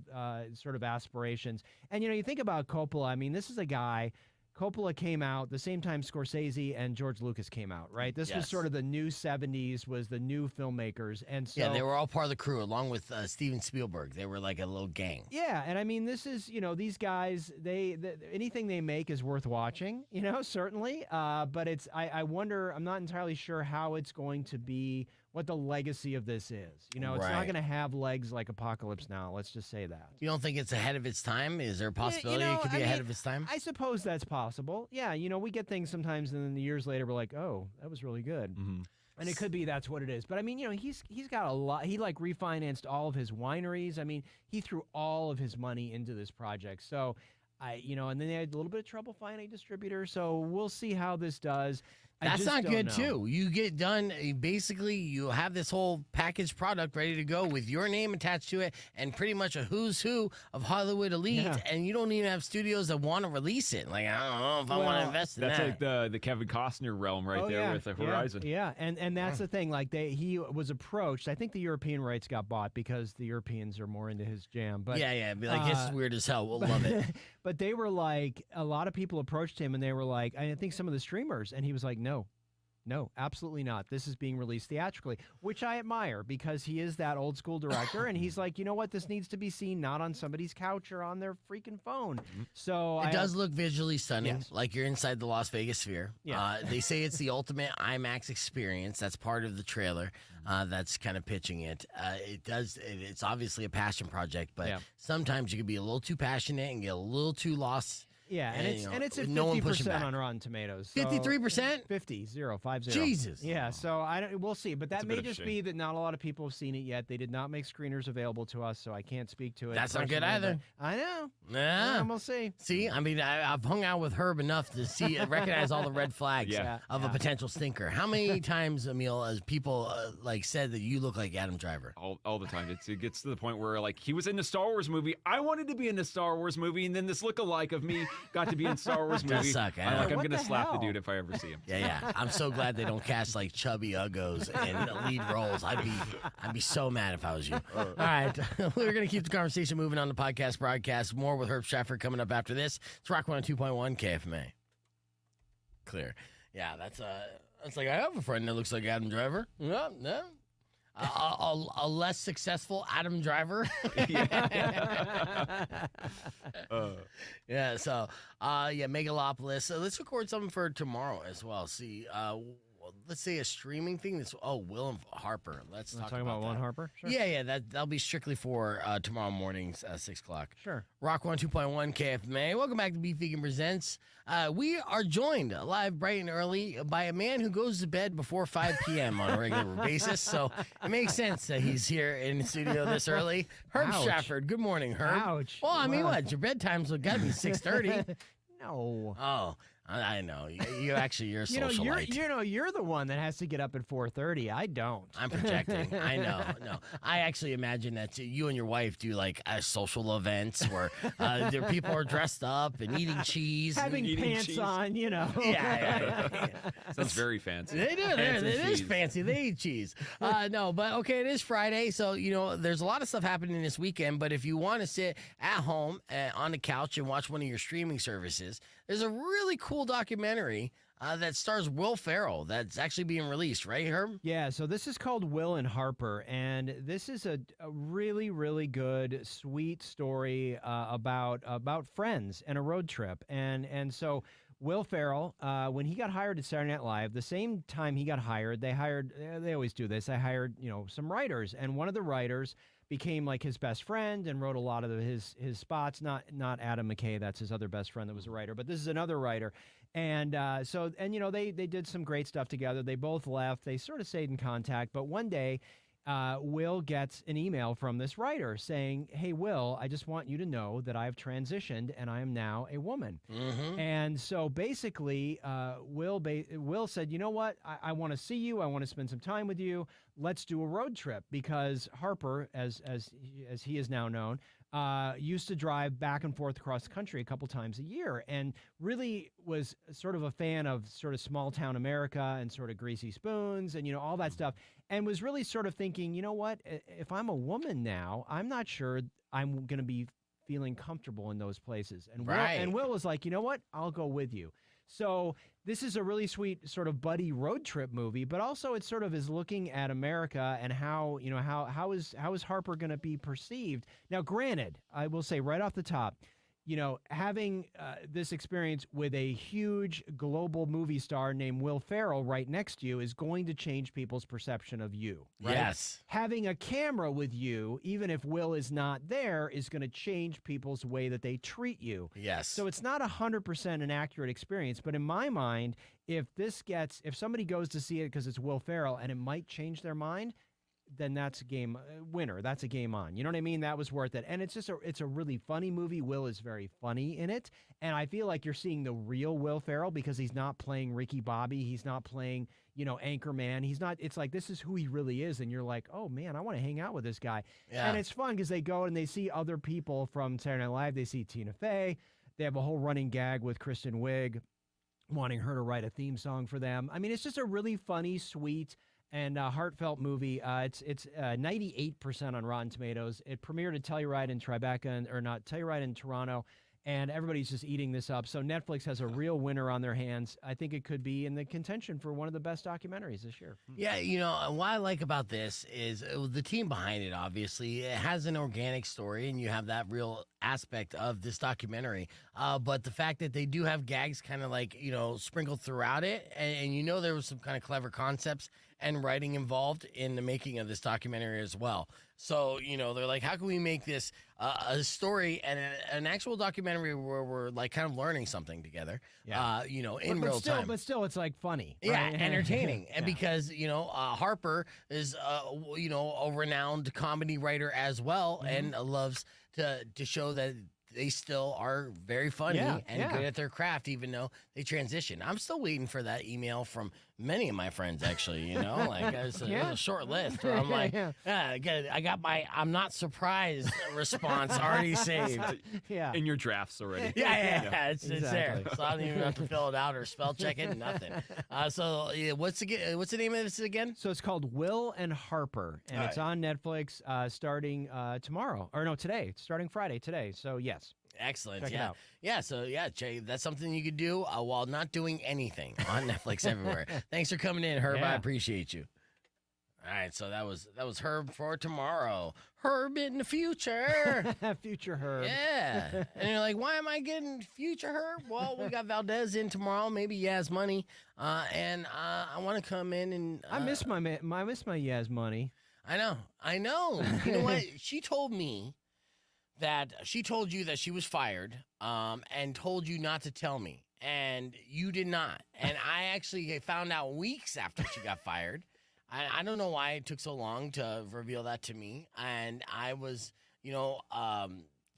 sort of aspirations. And you think about Coppola, I mean, this is a guy. Coppola came out the same time Scorsese and George Lucas came out, right? This was sort of the new 70s, was the new filmmakers. And so, yeah, they were all part of the crew, along with Steven Spielberg. They were like a little gang. Yeah, and I mean, this is, these guys, anything they make is worth watching, certainly. But I wonder, I'm not entirely sure how it's going to be, what the legacy of this is. It's not going to have legs like Apocalypse Now. Let's just say that. You don't think it's ahead of its time? Is there a possibility it could be ahead of its time? I suppose that's possible. Yeah, we get things sometimes, and then years later, we're like, oh, that was really good. Mm-hmm. And it could be that's what it is. But I mean, he's got a lot. He refinanced all of his wineries. I mean, he threw all of his money into this project. So, and then they had a little bit of trouble finding a distributor. So we'll see how this does. That's not good, too. You get done, basically, you have this whole packaged product ready to go with your name attached to it and pretty much a who's who of Hollywood elite, and you don't even have studios that want to release it. Like, I don't know if I want to invest in that. That's like the Kevin Costner realm there with the Horizon. Yeah, and that's the thing. Like, he was approached. I think the European rights got bought because the Europeans are more into his jam. But yeah, be like, this is weird as hell. We'll love it. But they were like, a lot of people approached him, and they were like, I think some of the streamers, and he was like, no, absolutely not. This is being released theatrically, which I admire because he is that old school director, and he's like, you know what? This needs to be seen not on somebody's couch or on their freaking phone. So it does look visually stunning, Yes. like you're inside the Las Vegas Sphere. Yeah. They say it's the ultimate IMAX experience. That's part of the trailer. That's kind of pitching it. It's obviously a passion project, but sometimes you can be a little too passionate and get a little too lost Yeah, and it's at no one pushing 50% back. on Rotten Tomatoes. So 53%? 50. Jesus. Yeah, so we'll see. But that a may bit of a just be that not a lot of people have seen it yet. They did not make screeners available to us, so I can't speak to it. That's not good personally, either. but I know. Yeah. We'll see. See, I mean, I've hung out with Herb enough to recognize all the red flags of a potential stinker. How many times, Emil, has people said that you look like Adam Driver? All the time. It gets to the point where like he was in the Star Wars movie. I wanted to be in the Star Wars movie, and then this lookalike of me got to be in Star Wars movie. Does suck, I'm What gonna the slap hell? the dude if I ever see him. Yeah. I'm so glad they don't cast like chubby uggos in lead roles. I'd be so mad if I was you. All right, we're gonna keep the conversation moving on the podcast broadcast. More with Herb Stratford coming up after this. It's Rock 102.1 KFMA. Clear. Yeah, that's like I have a friend that looks like Adam Driver. No. A less successful Adam Driver. Yeah, so Megalopolis. So let's record something for tomorrow as well. See, let's say a streaming thing. Will and Harper. Let's talk Talking about that. Will Harper? Sure. Yeah, that'll be strictly for tomorrow morning's 6 o'clock. Sure. Rock 102.1 KFMA. Welcome back to Beef Vegan Presents. We are joined live bright and early by a man who goes to bed before 5 p.m. on a regular basis. So it makes sense that he's here in the studio this early. Herb Ouch. Stratford. Good morning, Herb. Ouch. Well, I mean, Wow. what? Your bedtime's got to be 6:30. No. Oh, I know. You're a socialite. You're the one that has to get up at 4:30. I don't. I'm projecting. I know. No, I actually imagine that you and your wife do like social events where people are dressed up and eating cheese. Having eating pants cheese. on, Yeah. Sounds very fancy. They do. Pants and It is cheese. fancy. They eat cheese. No, but okay, it is Friday, so there's a lot of stuff happening this weekend. But if you want to sit at home on the couch and watch one of your streaming services, there's a really cool documentary that stars Will Ferrell that's actually being released, right, Herb? Yeah, so this is called Will and Harper, and this is a really, really good, sweet story about friends and a road trip. And so Will Ferrell, when he got hired at Saturday Night Live, the same time he got hired, they always do this, they hired, some writers, and one of the writers became like his best friend and wrote a lot of his spots. Not Adam McKay, that's his other best friend that was a writer, but this is another writer. And they did some great stuff together. They both left. They sort of stayed in contact. But one day, Will gets an email from this writer saying, "Hey, Will, I just want you to know that I've transitioned and I am now a woman." Mm-hmm. And so basically, Will said, "You know what? I want to see you. I want to spend some time with you. Let's do a road trip," because Harper, as he is now known, used to drive back and forth across the country a couple times a year and really was sort of a fan of sort of small town America and sort of Greasy Spoons and, all that stuff. And was really sort of thinking, you know what, if I'm a woman now, I'm not sure I'm going to be feeling comfortable in those places. And Will was like, you know what, I'll go with you. So this is a really sweet sort of buddy road trip movie, but also it sort of is looking at America and how is Harper going to be perceived. Now, granted, I will say right off the top, having this experience with a huge global movie star named Will Ferrell right next to you is going to change people's perception of you. Right? Yes. Having a camera with you, even if Will is not there, is going to change people's way that they treat you. Yes. So it's not 100% an accurate experience, but in my mind, if somebody goes to see it because it's Will Ferrell and it might change their mind, then that's a game winner. That's a game on. You know what I mean? That was worth it. And it's a really funny movie. Will is very funny in it. And I feel like you're seeing the real Will Ferrell because he's not playing Ricky Bobby. He's not playing, Anchorman. It's like, this is who he really is. And you're like, oh man, I want to hang out with this guy. Yeah. And it's fun because they go and they see other people from Saturday Night Live. They see Tina Fey. They have a whole running gag with Kristen Wiig wanting her to write a theme song for them. I mean, it's just a really funny, sweet, and heartfelt movie. It's 98% on Rotten Tomatoes. It premiered at Telluride in Telluride in Toronto, and everybody's just eating this up. So Netflix has a real winner on their hands. I think it could be in the contention for one of the best documentaries this year. Yeah, what I like about this is the team behind it, obviously. It has an organic story, and you have that real aspect of this documentary. But the fact that they do have gags kind of like, sprinkled throughout it. And there was some kind of clever concepts and writing involved in the making of this documentary as well. So, they're like, how can we make this a story and an actual documentary where we're like kind of learning something together, in real time. But still, it's like funny. Yeah, right? entertaining. And because, Harper is, a renowned comedy writer as well and loves to show that they still are very funny and good at their craft, even though they transition. I'm still waiting for that email from many of my friends, actually, like it's a short list where I'm like, I got my I'm not surprised response already saved. In your drafts already. It's there. So I don't even have to fill it out or spell check it, nothing. What's the name of this again? So it's called Will and Harper, and it's on Netflix starting tomorrow. Or no, today. It's starting Friday today. So yes. Excellent. Check it out. Yeah. So Jay, that's something you could do while not doing anything on Netflix everywhere. Thanks for coming in, Herb. I appreciate you. All right, so that was Herb for tomorrow. Herb in the future. Future Herb. Yeah. And you're like, why am I getting future Herb? Well, we got Valdez in tomorrow. Maybe Yaz Money. And I want to come in and I miss my Yaz Money. I know. You know what? She told me that she told you that she was fired and told you not to tell me, and you did not. And I actually found out weeks after she got fired. I don't know why it took so long to reveal that to me, and I was,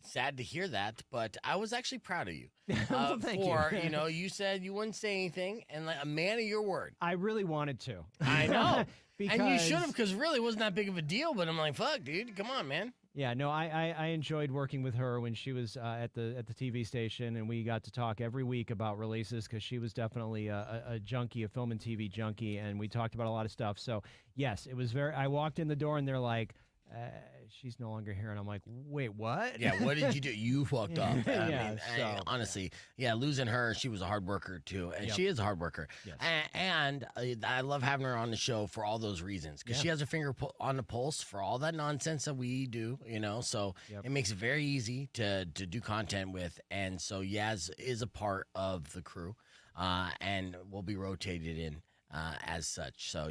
sad to hear that, but I was actually proud of you. Thank you. You said you wouldn't say anything, and like a man of your word. I really wanted to. I know. And you should have, because really it wasn't that big of a deal, but I'm like, fuck, dude, come on, man. Yeah, no, I enjoyed working with her when she was at the TV station, and we got to talk every week about releases because she was definitely a junkie, a film and TV junkie, and we talked about a lot of stuff. So yes, it was I walked in the door and they're like, she's no longer here, and I'm like, wait, what? Yeah, what did you do? You fucked up. Honestly, yeah, losing her, she was a hard worker too, and she is a hard worker. Yes. And I love having her on the show for all those reasons, because she has her finger on the pulse for all that nonsense that we do, so it makes it very easy to do content with, and so Yaz is a part of the crew, and will be rotated in as such. So,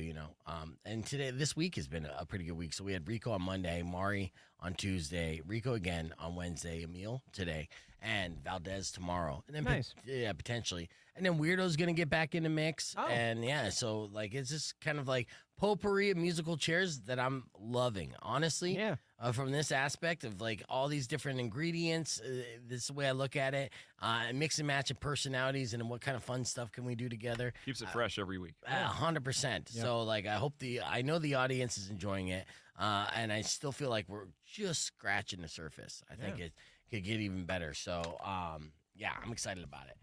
and this week has been a pretty good week. So we had Rico on Monday, Mari on Tuesday, Rico again on Wednesday, Emil today, and Valdez tomorrow. And then nice. Potentially. And then Weirdo's going to get back in the mix. Oh. And so like, it's just kind of like potpourri of musical chairs that I'm loving, honestly. Yeah. From this aspect of like all these different ingredients, this is the way I look at it, and mix and match of personalities, and what kind of fun stuff can we do together? Keeps it fresh every week. 100%. So like, I know the audience is enjoying it, and I still feel like we're just scratching the surface. I think it could get even better. So I'm excited about it.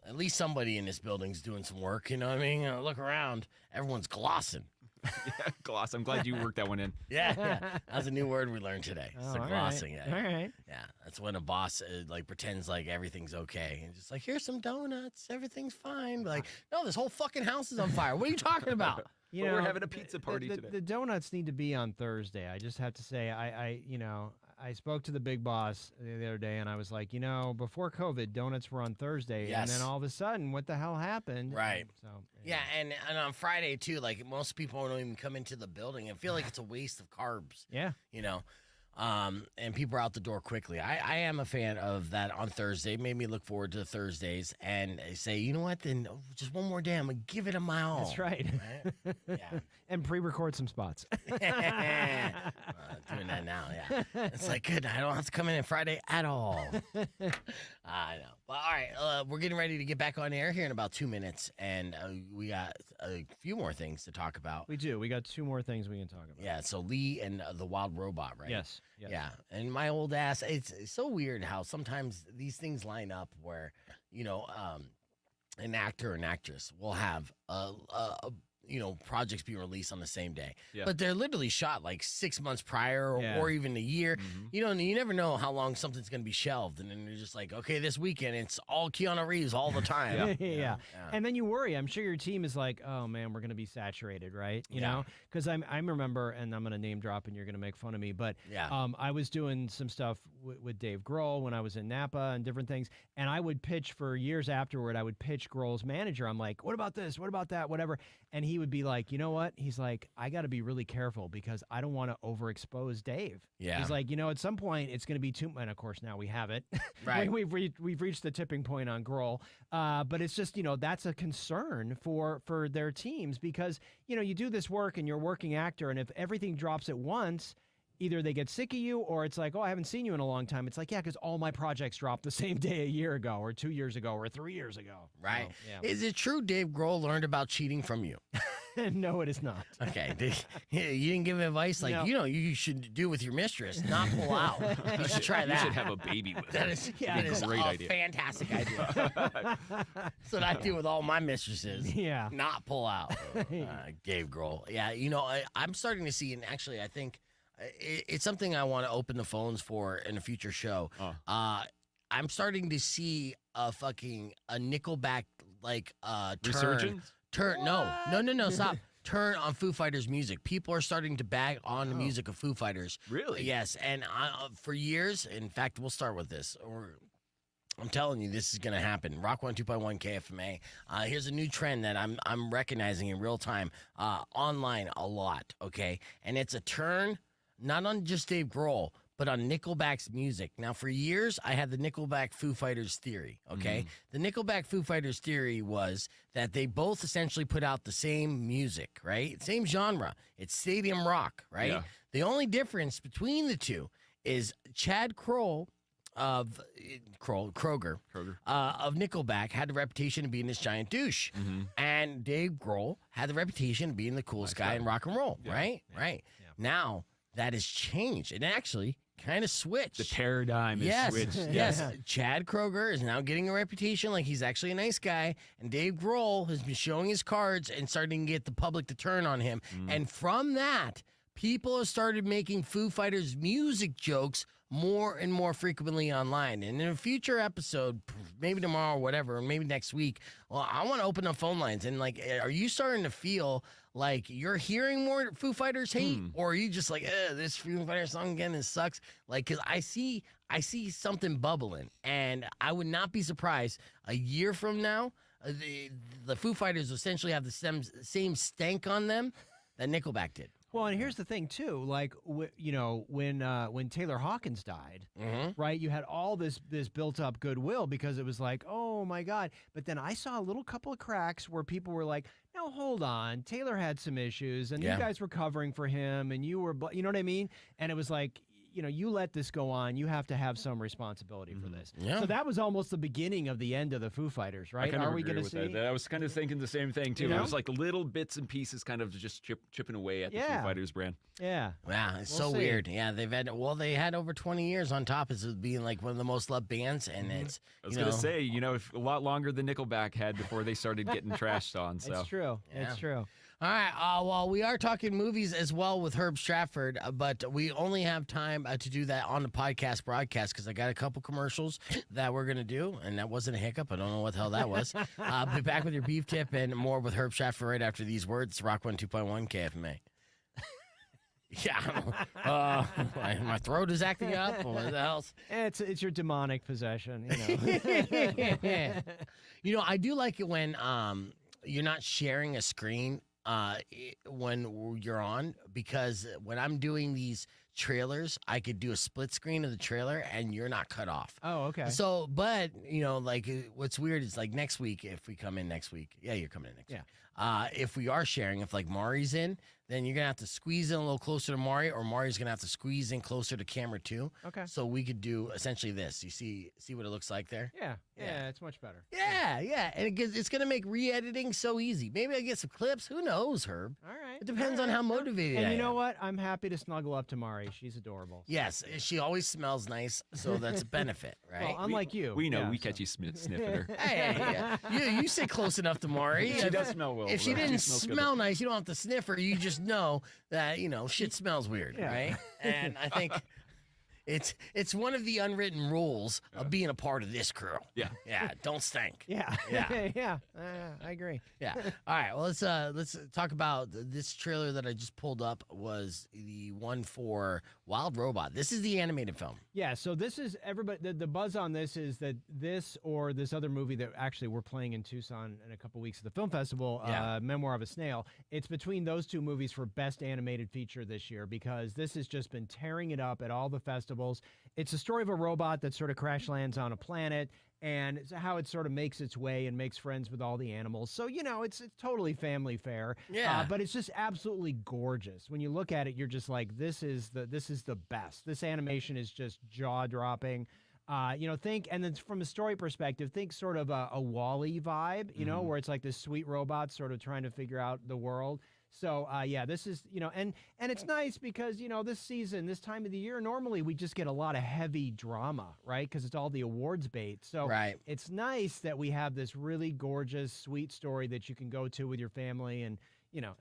At least somebody in this building's doing some work. You know what I mean? Look around, everyone's glossing. Yeah, gloss. I'm glad you worked that one in. Yeah. That's a new word we learned today. So glossing. Right. All right. Yeah, that's when a boss like pretends like everything's okay and just like, here's some donuts, everything's fine. Like, no, this whole fucking house is on fire. What are you talking about? We're having a pizza party today. The donuts need to be on Thursday. I just have to say, I spoke to the big boss the other day, and I was like, before COVID, donuts were on Thursday, and then all of a sudden, what the hell happened? Right. So yeah, and on Friday too, like most people don't even come into the building and feel like it's a waste of carbs. Yeah. And people are out the door quickly. I am a fan of that on Thursday. It made me look forward to Thursdays and say, you know what, then just one more day, I'm going to give it a my all. That's right. Yeah. And pre-record some spots. Doing that now, yeah. It's like, good, I don't have to come in on Friday at all. I know. But all right, we're getting ready to get back on air here in about 2 minutes, and we got a few more things to talk about. We do. We got 2 more things we can talk about. Yeah, so Lee and the Wild Robot, right? Yes. Yeah, and my old ass, it's so weird how sometimes these things line up where, an actor or an actress will have a projects being released on the same day. Yeah. But they're literally shot like 6 months prior Yeah. or even a year. Mm-hmm. You never know how long something's going to be shelved. And then you're just like, okay, this weekend it's all Keanu Reeves all the time. Yeah. And then you worry. I'm sure your team is like, oh man, we're going to be saturated, right? You know, because I remember, and I'm going to name drop, and you're going to make fun of me, but I was doing some stuff with Dave Grohl when I was in Napa and different things, and I would pitch for years afterward. I would pitch Grohl's manager. I'm like, what about this? What about that? Whatever. And he would be like, you know what? He's like, I got to be really careful because I don't want to overexpose Dave. Yeah. He's like, at some point it's going to be too much. And of course now we have it. Right. we've reached the tipping point on Grohl. But it's just, that's a concern for their teams because, you do this work and you're a working actor. And if everything drops at once, either they get sick of you or it's like, oh, I haven't seen you in a long time. It's like, yeah, because all my projects dropped the same day a year ago or 2 years ago or 3 years ago. Right. So, Is it true Dave Grohl learned about cheating from you? No, it is not. Okay. You didn't give him advice like, No. you should do with your mistress, not pull out. You should try that. You should have a baby with That her. is, Yeah. that is Great a idea. fantastic idea. That's what I do with all my mistresses. Yeah. Not pull out. Dave Grohl. Yeah, I'm starting to see, and actually I think it's something I want to open the phones for in a future show. I'm starting to see a Nickelback turn. Resurgence? No, stop. Turn on Foo Fighters music. People are starting to bag on the music of Foo Fighters. Really? Yes, and for years, in fact, we'll start with this. I'm telling you, this is going to happen. Rock 102.1 KFMA. Here's a new trend that I'm recognizing in real time online a lot, okay? And it's a turn, not on just Dave Grohl, but on Nickelback's music. Now, for years, I had the Nickelback Foo Fighters theory, okay? The Nickelback Foo Fighters theory was that they both essentially put out the same music, right? Same genre. It's stadium rock, right? Yeah. The only difference between the two is Chad Kroger of Nickelback had the reputation of being this giant douche, and Dave Grohl had the reputation of being the coolest guy in rock and roll, right? Right. Now that has changed. It actually kind of switched. The paradigm is switched. Yes. Chad Kroger is now getting a reputation like he's actually a nice guy, and Dave Grohl has been showing his cards and starting to get the public to turn on him. And from that, people have started making Foo Fighters music jokes more and more frequently online. And in a future episode, maybe tomorrow or whatever, or maybe next week, well, I want to open up phone lines. And are you starting to feel like you're hearing more Foo Fighters hate? Or are you just like, this Foo Fighters song again, this sucks? Because I see something bubbling. And I would not be surprised a year from now, the Foo Fighters essentially have the same stank on them that Nickelback did. Well, and here's the thing too, like when Taylor Hawkins died, right? You had all this built up goodwill because it was like, oh my God. But then I saw a little couple of cracks where people were like, now hold on, Taylor had some issues, and you guys were covering for him, and you were, you know what I mean? And it was like, you let this go on. You have to have some responsibility for this. Yeah. So that was almost the beginning of the end of the Foo Fighters, right? Are we going to see? that? I was kind of thinking the same thing too. You know? It was like little bits and pieces, kind of just chipping away at the Foo Fighters brand. Yeah. Wow, it's We'll so see. weird. Yeah, they had over 20 years on top as being like one of the most loved bands, and it's. I was going to say, a lot longer than Nickelback had before they started getting trashed on. So It's true. Yeah. It's true. All right. Well, we are talking movies as well with Herb Stratford, but we only have time to do that on the podcast broadcast because I got a couple commercials that we're going to do, and that wasn't a hiccup. I don't know what the hell that was. Be back with your beef tip and more with Herb Stratford right after these words. Rock 102.1 KFMA. Yeah, my throat is acting up. What the else? It's your demonic possession, I do like it when you're not sharing a screen when you're on, because when I'm doing these trailers, I could do a split screen of the trailer and you're not cut off. Oh, okay. So, but what's weird is like next week, if we come in next week, you're coming in next week. If we are sharing, if like Mari's in, then you're gonna have to squeeze in a little closer to Mari, or Mari's gonna have to squeeze in closer to camera 2. Okay. So we could do essentially this. You see what it looks like there? Yeah, it's much better. Yeah, and it's gonna make re-editing so easy. Maybe I get some clips. Who knows, Herb? All right. It depends on how motivated I And am. you know what? I'm happy to snuggle up to Mari. She's adorable. Yes, she always smells nice, so that's a benefit, right? Well, unlike you. We know Yeah, we so- catch you sniffing her. Hey, you sit close enough to Mari. She does smell Well, if she well, didn't smells good. smell nice, you don't have to sniff her. You just know that, shit smells weird, right? And I think it's one of the unwritten rules of being a part of this crew. Yeah. Yeah, don't stink. Yeah. Yeah. Yeah. I agree. Yeah. All right. Well, let's talk about this trailer that I just pulled up. Was the one for Wild Robot. This is the animated film. Yeah, so this is everybody. The buzz on this is that this or this other movie that actually we're playing in Tucson in a couple weeks at the film festival, Memoir of a Snail. It's between those two movies for best animated feature this year because this has just been tearing it up at all the festivals. It's a story of a robot that sort of crash lands on a planet and it's how it sort of makes its way and makes friends with all the animals. So, it's totally family fare. Yeah. But it's just absolutely gorgeous. When you look at it, you're just like, this is the best. This animation is just jaw-dropping. And then from a story perspective, think sort of a Wall-E vibe, where it's like this sweet robot sort of trying to figure out the world. So, this is, and it's nice because, this season, this time of the year, normally we just get a lot of heavy drama, right? Because it's all the awards bait. So it's nice that we have this really gorgeous, sweet story that you can go to with your family and,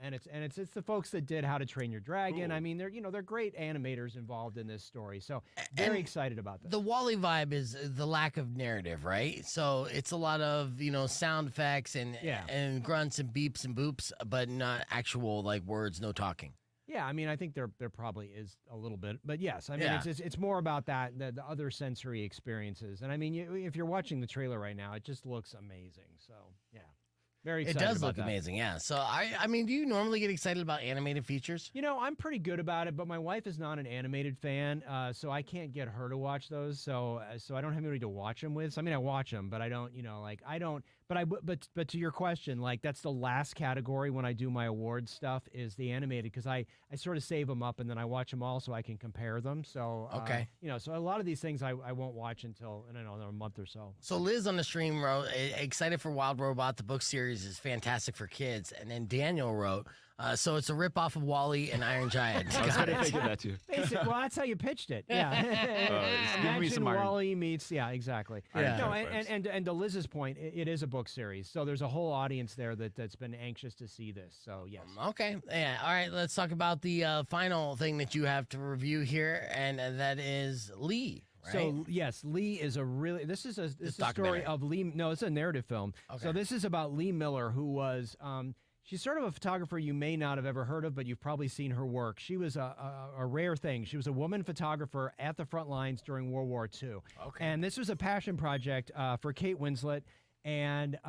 and it's the folks that did How to Train Your Dragon. Ooh. I mean, they're great animators involved in this story. So very excited about this. The Wall-E vibe is the lack of narrative, right? So it's a lot of, sound effects and grunts and beeps and boops, but not actual like words, no talking. Yeah, I mean, I think there probably is a little bit, but yes, I mean, it's more about that, the other sensory experiences. And I mean, if you're watching the trailer right now, it just looks amazing. So yeah. Very excited. It does about look that. amazing, yeah. So I mean, do you normally get excited about animated features? I'm pretty good about it, but my wife is not an animated fan, so I can't get her to watch those. So I don't have anybody to watch them with. So, I mean, I watch them, but I don't, I don't. But to your question, like that's the last category when I do my awards stuff is the animated because I sort of save them up and then I watch them all so I can compare them. So okay, so a lot of these things I won't watch until another month or so. So Liz on the stream wrote, excited for Wild Robot. The book series is fantastic for kids. And then Daniel wrote, so it's a ripoff of Wall-E and Iron Giant. I was going to figure that too. Well, that's how you pitched it. Yeah. Give me some iron. Wall-E meets, exactly. Yeah. No, and to Liz's point, it is a book series. So there's a whole audience there that's been anxious to see this. So, yes. Okay. Yeah. All right. Let's talk about the final thing that you have to review here, and that is Lee. Right? So yes, Lee is this is a story of Lee. No, it's a narrative film. Okay. So this is about Lee Miller, who was she's sort of a photographer you may not have ever heard of, but you've probably seen her work. She was a rare thing. She was a woman photographer at the front lines during World War II. Okay. And this was a passion project for Kate Winslet. And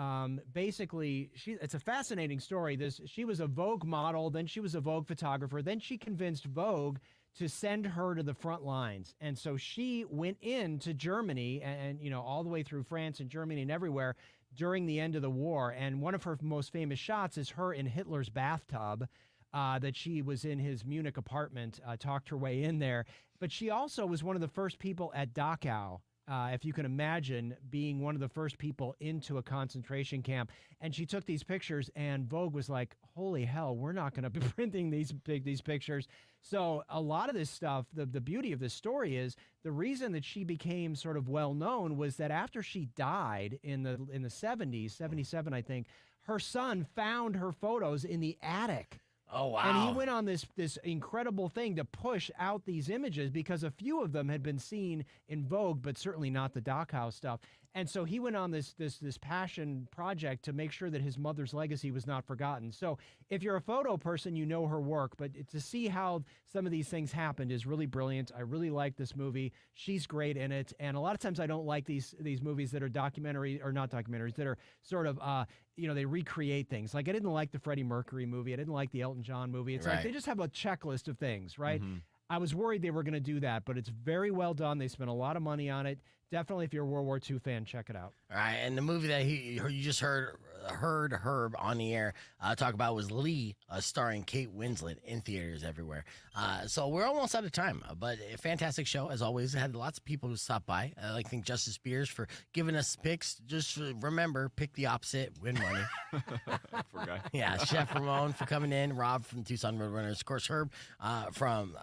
basically, it's a fascinating story. She was a Vogue model, then she was a Vogue photographer, then she convinced Vogue to send her to the front lines. And so she went into Germany and all the way through France and Germany and everywhere during the end of the war. And one of her most famous shots is her in Hitler's bathtub that she was in his Munich apartment, talked her way in there. But she also was one of the first people at Dachau. If you can imagine being one of the first people into a concentration camp. And she took these pictures and Vogue was like, holy hell, we're not going to be printing these pictures. So a lot of this stuff, the beauty of this story is the reason that she became sort of well known was that after she died in the 70s, 77, I think, her son found her photos in the attic. Oh, wow. And he went on this incredible thing to push out these images because a few of them had been seen in Vogue, but certainly not the Dachau stuff. And so he went on this passion project to make sure that his mother's legacy was not forgotten. So if you're a photo person, you know her work, but to see how some of these things happened is really brilliant. I really like this movie. She's great in it. And a lot of times I don't like these movies that are documentary or not documentaries that are sort of, they recreate things. Like I didn't like the Freddie Mercury movie. I didn't like the Elton John movie. It's like they just have a checklist of things, right? Mm-hmm. I was worried they were going to do that, but it's very well done. They spent a lot of money on it. Definitely, if you're a World War II fan, check it out. All right, and the movie that you just heard Herb on the air talk about was Lee, starring Kate Winslet in theaters everywhere. So we're almost out of time, but a fantastic show as always. Had lots of people who stopped by. I like to thank Justice Spears for giving us picks. Just remember, pick the opposite, win money. Poor guy. Yeah, Chef Ramon for coming in, Rob from Tucson Roadrunners, of course Herb from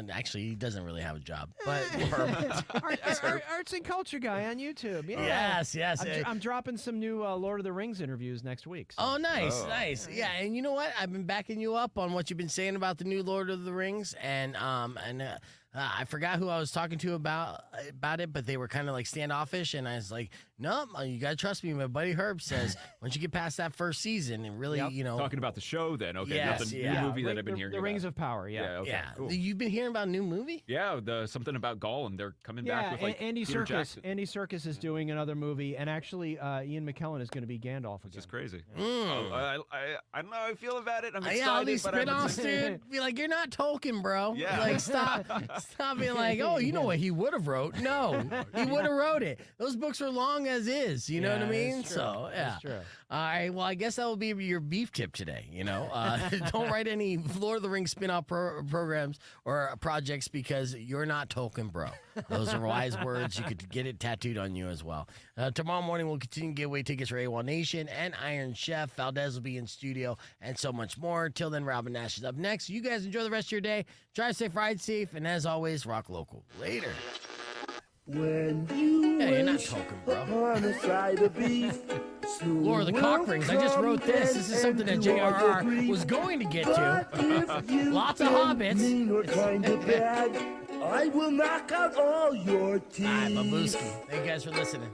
actually he doesn't really have a job, but Herb. Arts and culture guy on YouTube. Yeah. Yes. I'm dropping some new Lord of the Rings interviews next week. So. Oh, nice. Yeah, and you know what? I've been backing you up on what you've been saying about the new Lord of the Rings, and I forgot who I was talking to about it, but they were kind of like standoffish, and I was like, no, you gotta trust me. My buddy Herb says once you get past that first season, and really, talking about the show, then okay, Yes, not the yeah. new movie that I've been hearing. The about. Rings of Power, yeah. Okay, cool. You've been hearing about a new movie? Yeah, something about Gollum. They're coming back with like Andy Peter Serkis. Jackson. Andy Serkis is doing another movie, and actually, Ian McKellen is going to be Gandalf again. Which is crazy. I don't know how I feel about it. I'm excited, Yeah, all these but I'm spinoffs, dude. Be like, you're not Tolkien, bro. Yeah. Like, stop being like, oh, you know what he would have wrote. No, he would have wrote it. Those books are long as is. You know what I mean? That's true. So, yeah. That's true. All right. Well, I guess that will be your beef tip today. Don't write any Lord of the Rings spin-off programs or projects because you're not Tolkien, bro. Those are wise words. You could get it tattooed on you as well. Tomorrow morning, we'll continue to give away tickets for AWOL Nation and Iron Chef. Valdez will be in studio and so much more. Till then, Robin Nash is up next. You guys enjoy the rest of your day. Drive safe, ride safe, and as always, rock local. Later. When you Yeah, you're not Tolkien, bro. upon a side of beef, Lord of the Cock Rings. I just wrote this. This is something that JRR was going to get to. Lots of hobbits. Mean or kind of bad, I will knock out all your teeth. All right, Babuski. Thank you guys for listening.